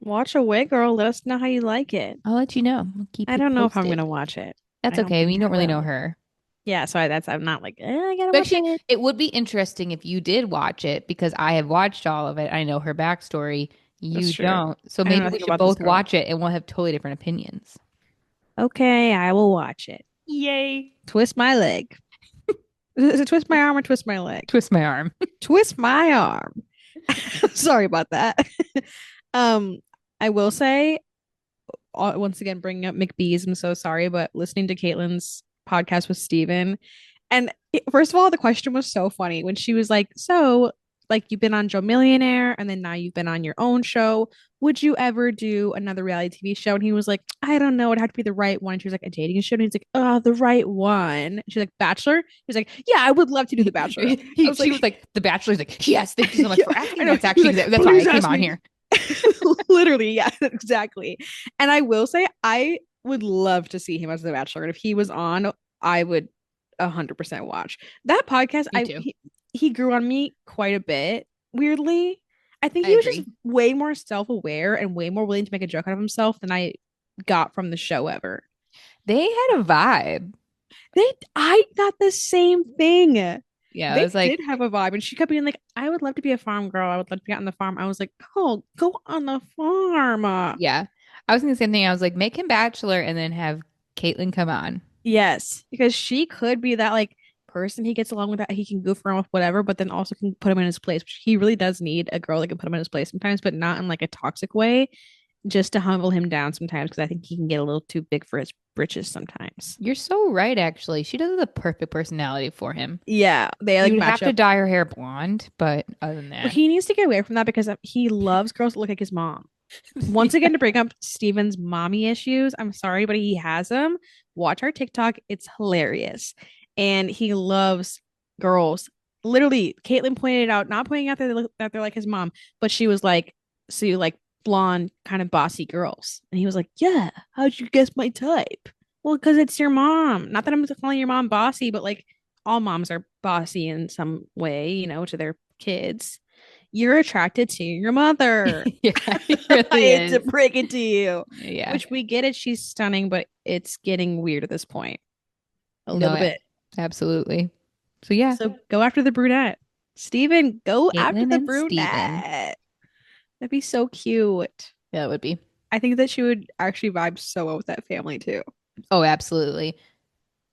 Watch away, girl. Let us know how you like it. I'll let you know. I'll keep I you don't know if I'm posted. gonna watch it. That's I don't okay. think We I don't really know will. her. Yeah, so I'm not like, I gotta But watch actually, it. it would be interesting if you did watch it because I have watched all of it. I know her backstory. That's You true. don't. So I know maybe we nothing should about this both girl. watch it and we'll have totally different opinions. Okay, I will watch it. Yay. Twist my leg. Is it twist my arm or twist my leg? Twist my arm. Twist my arm. Sorry about that. um, I will say once again bringing up McBee's. I'm so sorry, but listening to Caitlin's podcast with Steven, and first of all, the question was so funny when she was like, "So, like, you've been on Joe Millionaire, and then now you've been on your own show. Would you ever do another reality TV show?" And he was like, "I don't know. It'd have to be the right one." And she was like, "A dating show?" And he's like, "Oh, the right one." She's like, "Bachelor?" He's like, "Yeah, I would love to do the Bachelor." I was She like, was like, The Bachelor's like, yes, thank you so much "Yeah, for I asking. know." That's He was actually, like, that's why I "Please came ask on me." here. Literally, yeah, exactly. And I will say, I would love to see him as the Bachelor. And if he was on, I would 100% watch that podcast. Me too. He grew on me quite a bit. Weirdly, I think I he was just agree. way more self-aware and way more willing to make a joke out of himself than I got from the show ever. They had a vibe. I got the same thing. Yeah, it They was like, did have a vibe, and she kept being like, "I would love to be a farm girl. I would love to be out on the farm." I was like, "Oh, go on the farm." yeah. I was thinking the same thing. I was like, make him Bachelor and then have Caitlyn come on. Yes, because she could be that like person he gets along with, that he can goof around with whatever, but then also can put him in his place. He really does need a girl that can put him in his place sometimes, but not in like a toxic way, just to humble him down sometimes because I think he can get a little too big for his britches sometimes. You're so right, actually. She does have the perfect personality for him. Yeah, they She like would match have to up. dye her hair blonde, but other than Well, that, he needs to get away from that because he loves girls that look like his mom. Once again, to bring up Steven's mommy issues, I'm sorry, but he has them. Watch our TikTok. It's hilarious. And he loves girls. Literally, Caitlyn pointed out, not pointing out that they're like his mom, but she was like, "So you like blonde, kind of bossy girls?" And he was like, "Yeah, how'd you guess my type?" Well, because it's your mom. Not that I'm calling your mom bossy, but like all moms are bossy in some way, to their kids. You're attracted to your mother. yeah, it I really hate to is. break it to you. Yeah. Which we get it. She's stunning, but it's getting weird at this point. A No, little bit. absolutely. So yeah, So go after the brunette. Steven, go after Caitlyn the and Steven. brunette. That'd be so cute. Yeah, it would be. I think that she would actually vibe so well with that family too. Oh, absolutely.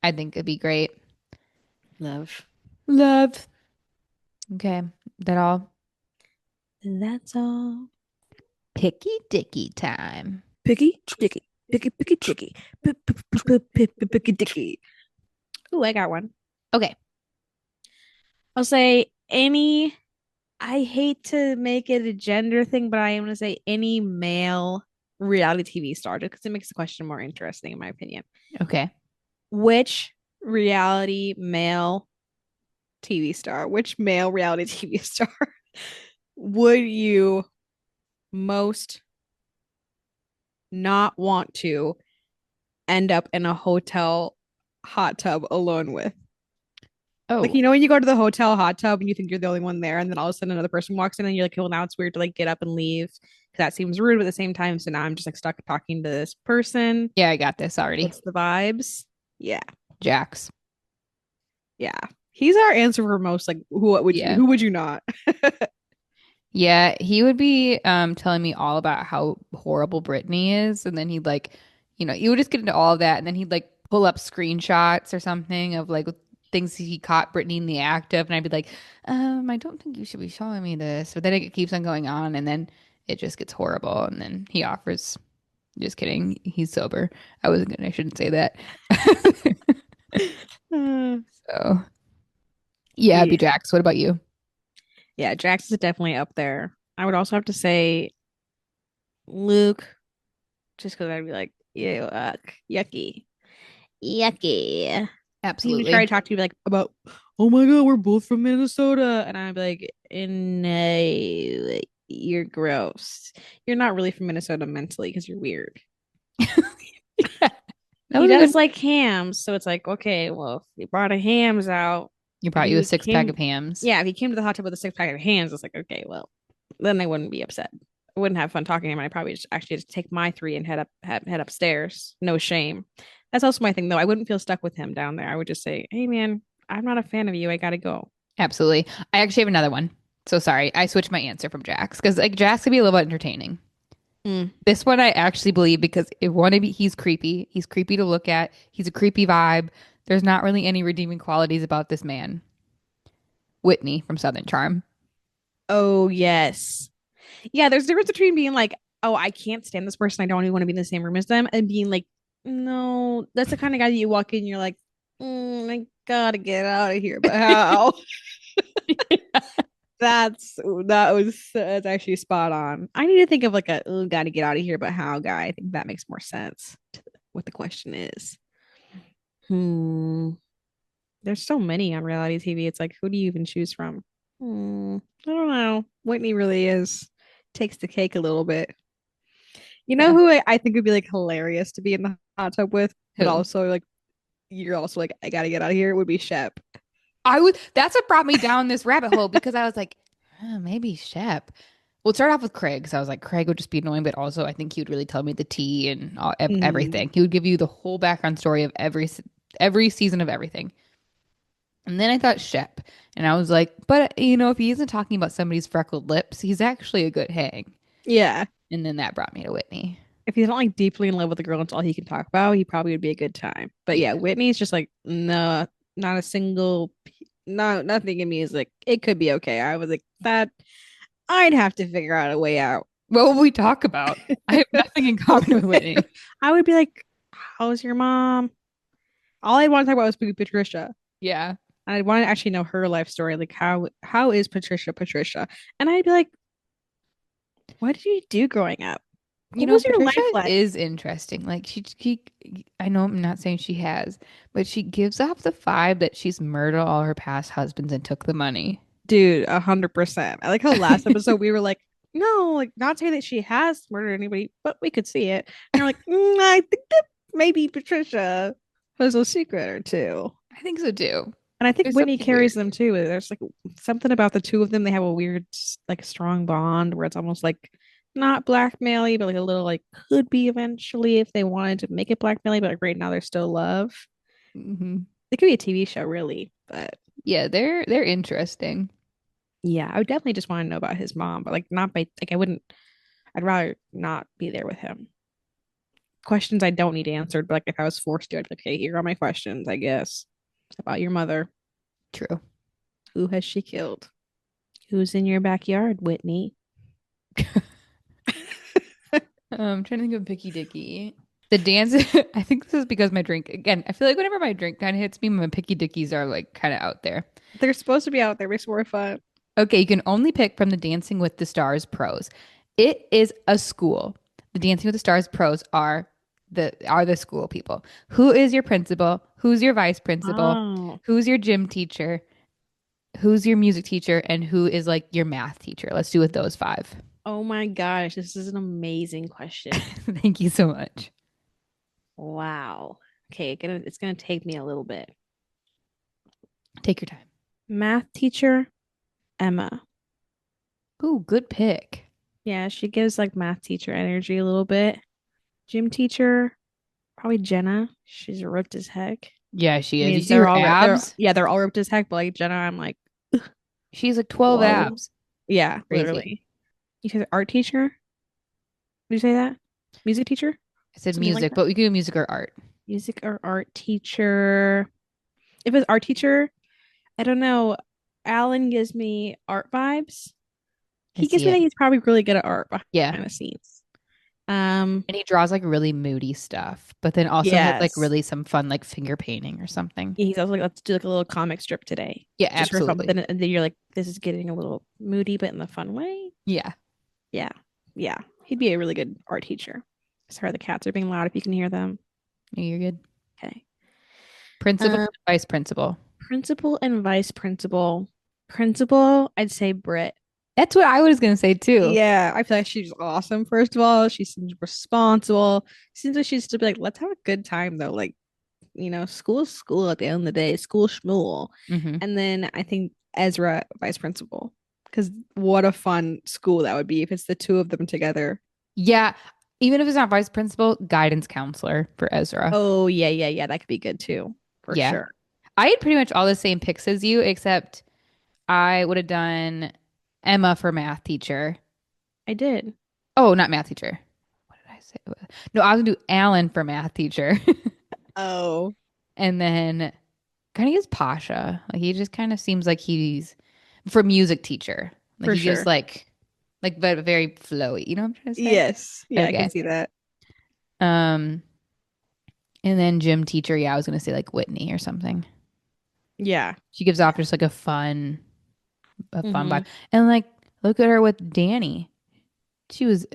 I think it'd be great. Love. Love. Okay. That all That's all. picky dicky time. Picky, dicky, picky, dicky, picky, dicky. Ooh, I got one. Okay. I'll say any. I hate to make it a gender thing, but I am going to say any male reality TV star just because it makes the question more interesting, in my opinion. Okay. Which reality male TV star, which male reality TV star would you most not want to end up in a hotel hot tub alone with? Like, Oh, when you go to the hotel hot tub and you think you're the only one there, and then all of a sudden another person walks in and you're like, well, now it's weird to like get up and leave because that seems rude, but at the same time, so now I'm just like stuck talking to this person. yeah, I got this already. What's the vibes? Yeah. Jax. Yeah. He's our answer for most like Yeah. who would you not? Yeah, he would be telling me all about how horrible Brittany is, and then he'd like, he would just get into all of that, and then he'd like pull up screenshots or something of like things he caught Brittany in the act of, and I'd be like, I don't think you should be showing me this. But then it keeps on going on, and then it just gets horrible, and then he offers, just kidding, he's sober. I shouldn't say that. Uh, So yeah, it'd be yeah. Jax. What about you? Yeah, Jax is definitely up there. I would also have to say Luke, just because I'd be like, yuck, yucky, yucky. He would try Absolutely. to talk to you like about, oh my God, we're both from Minnesota. And I'd be like, no, you're gross. You're not really from Minnesota mentally because you're weird. Yeah, that He was a good. does like hams. So it's like, okay, well, if he brought a hams out, You if brought he you a would six pack of came, hams. yeah, if he came to the hot tub with a 6 pack of hams, it's like, okay, well, then I wouldn't be upset. I wouldn't have fun talking to him. I'd probably just take my three and head upstairs. No shame. That's also my thing though. I wouldn't feel stuck with him down there. I would just say, hey man, I'm not a fan of you. I gotta go. Absolutely. I actually have another one. So sorry, I switched my answer from Jax because like Jax could be a little bit entertaining. Mm. This one I actually believe because if one of he's creepy. He's creepy to look at. He's a creepy vibe. There's not really any redeeming qualities about this man. Whitney from Southern Charm. Oh yes. Yeah, there's a difference between being like, oh, I can't stand this person. I don't even want to be in the same room as them, and being like, no, that's the kind of guy that you walk in, you're like, I gotta get out of here. But how? That's actually spot on. I need to think of like a gotta get out of here, but how guy. I think that makes more sense to what the question is. Hmm. There's so many on reality TV. It's like, who do you even choose from? I don't know. Whitney really is takes the cake a little bit. You know Yeah. who I think would be like hilarious to be in the hot tub with, but Who? also like you're also like, I gotta get out of here, would be Shep. That's what brought me down this rabbit hole because I was like, maybe Shep. Well, it started off with Craig. So I was like, Craig would just be annoying, but also I think he would really tell me the tea and Mhm. everything. He would give you the whole background story of every season of everything. And then I thought Shep, and I was like, but if he isn't talking about somebody's freckled lips, he's actually a good hang. Yeah. And then that brought me to Whitney. If he's not like deeply in love with a girl, it's all he can talk about, he probably would be a good time. But yeah, Yeah. Whitney's just like, no, not a single, no, nothing in me is like, it could be okay. I was like, that I'd have to figure out a way out. What will we talk about? I have nothing in common with Whitney. I would be like, how's your mom? All I want to talk about was Patricia. Yeah. And I'd want to actually know her life story. Like how is Patricia? And I'd be like, what did you do growing up? What was your Patricia life like? is interesting. Like I know I'm not saying she has, but she gives off the vibe that she's murdered all her past husbands and took the money. Dude, 100%. I like how last episode we were like, no, like not saying that she has murdered anybody, but we could see it. And you're like, I think that maybe Patricia has a secret or two. I think so too. And I think There's Whitney something carries weird. them too. There's like something about the two of them. They have a weird, like, strong bond where it's almost like not blackmaily, but like a little like could be eventually if they wanted to make it blackmaily. But like right now, they're still love. Hmm. It could be a TV show, really. But Yeah, they're interesting. yeah, I would definitely just want to know about his mom, but like not by like I wouldn't. I'd rather not be there with him. Questions I don't need answered, but like if I was forced to, I'd be like, okay, here are my questions. I guess about your mother. True. Who has she killed? Who's in your backyard, Whitney? I'm trying to think of Picky Dicky. The dance, I think this is because my drink, again, I feel like whenever my drink kind of hits me, my Picky Dickies are like kind of out there. They're supposed to be out there. Makes more fun. Okay, you can only pick from the Dancing with the Stars pros. It is a school. The Dancing with the Stars pros are the school people. Who is your principal? Who's your vice principal? Oh, Who's your gym teacher? Who's your music teacher? And who is like your math teacher? Let's do with those five. oh my gosh, this is an amazing question. Thank you so much. Wow. Okay, it's gonna take me a little bit. Take your time. Math teacher, Emma. Ooh, good pick. Yeah, she gives like math teacher energy a little bit. Gym teacher, probably Jenna. She's ripped as heck. Yeah, she I is. You mean, see her abs? they're all ripped as heck, but like Jenna, I'm like, She's like 12 whoa. abs. Yeah, Crazy. literally. You said art teacher? Did you say that? Music teacher? I said Something like music, that? but we can do music or art. Music or art teacher. If it's art teacher, I don't know. Alan gives me art vibes. I He gives see me that it. he's probably really good at art Yeah. behind the scenes. Um, And he draws like really moody stuff, but then also has like yes. really some fun like finger painting or something. He's also like, let's do like a little comic strip today. Yeah, Just for fun. But absolutely. then and then you're like, this is getting a little moody, but in the fun way. Yeah. Yeah. Yeah. He'd be a really good art teacher. Sorry, the cats are being loud if you can hear them. You're good. Okay. Principal, Um, vice principal. principal and vice principal. Principal, I'd say Britt. That's what I was gonna say too. Yeah, I feel like she's awesome. First of all, she seems responsible. Seems like she's to be like, let's have a good time though. Like, school is school at the end of the day, school schmool. Hmm. And then I think Ezra, vice principal, because what a fun school that would be if it's the two of them together. Yeah. Even if it's not vice principal, guidance counselor for Ezra. Oh, yeah, yeah, yeah. That could be good too, for Yeah. sure. I had pretty much all the same picks as you, except I would have done Emma for math teacher. I did. Oh, not math teacher. What did I say? No, I was gonna do Alan for math teacher. Oh, And then kind of use Pasha. Like he just kind of seems like he's for music teacher. Like for he gives sure. like but very flowy. You know what I'm trying to say? Yes. Yeah, I can Okay. see that. Um, and then gym teacher, yeah, I was gonna say like Whitney or something. Yeah. She gives Yeah. off just like a fun Hmm. vibe. And like look at her with Danny. She was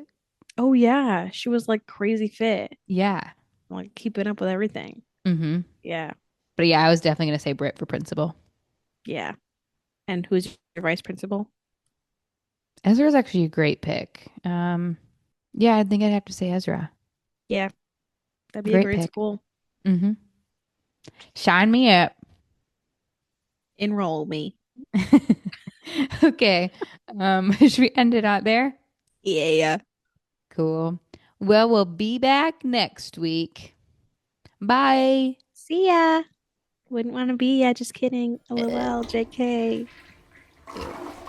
Oh, yeah. She was like crazy fit, yeah. like keeping up with everything. Mm-hmm. Yeah. But yeah, I was definitely gonna say Britt for principal. Yeah. And who's your vice principal? Ezra's actually a great pick. Yeah, I think I'd have to say Ezra. Yeah, that'd be a Great great pick. school. Mm-hmm. Shine me up. Enroll me. Okay. Should we end it out there? Yeah. Cool. Well, we'll be back next week. Bye. See ya. Wouldn't want to be ya. Just kidding. LOL. JK. Ew.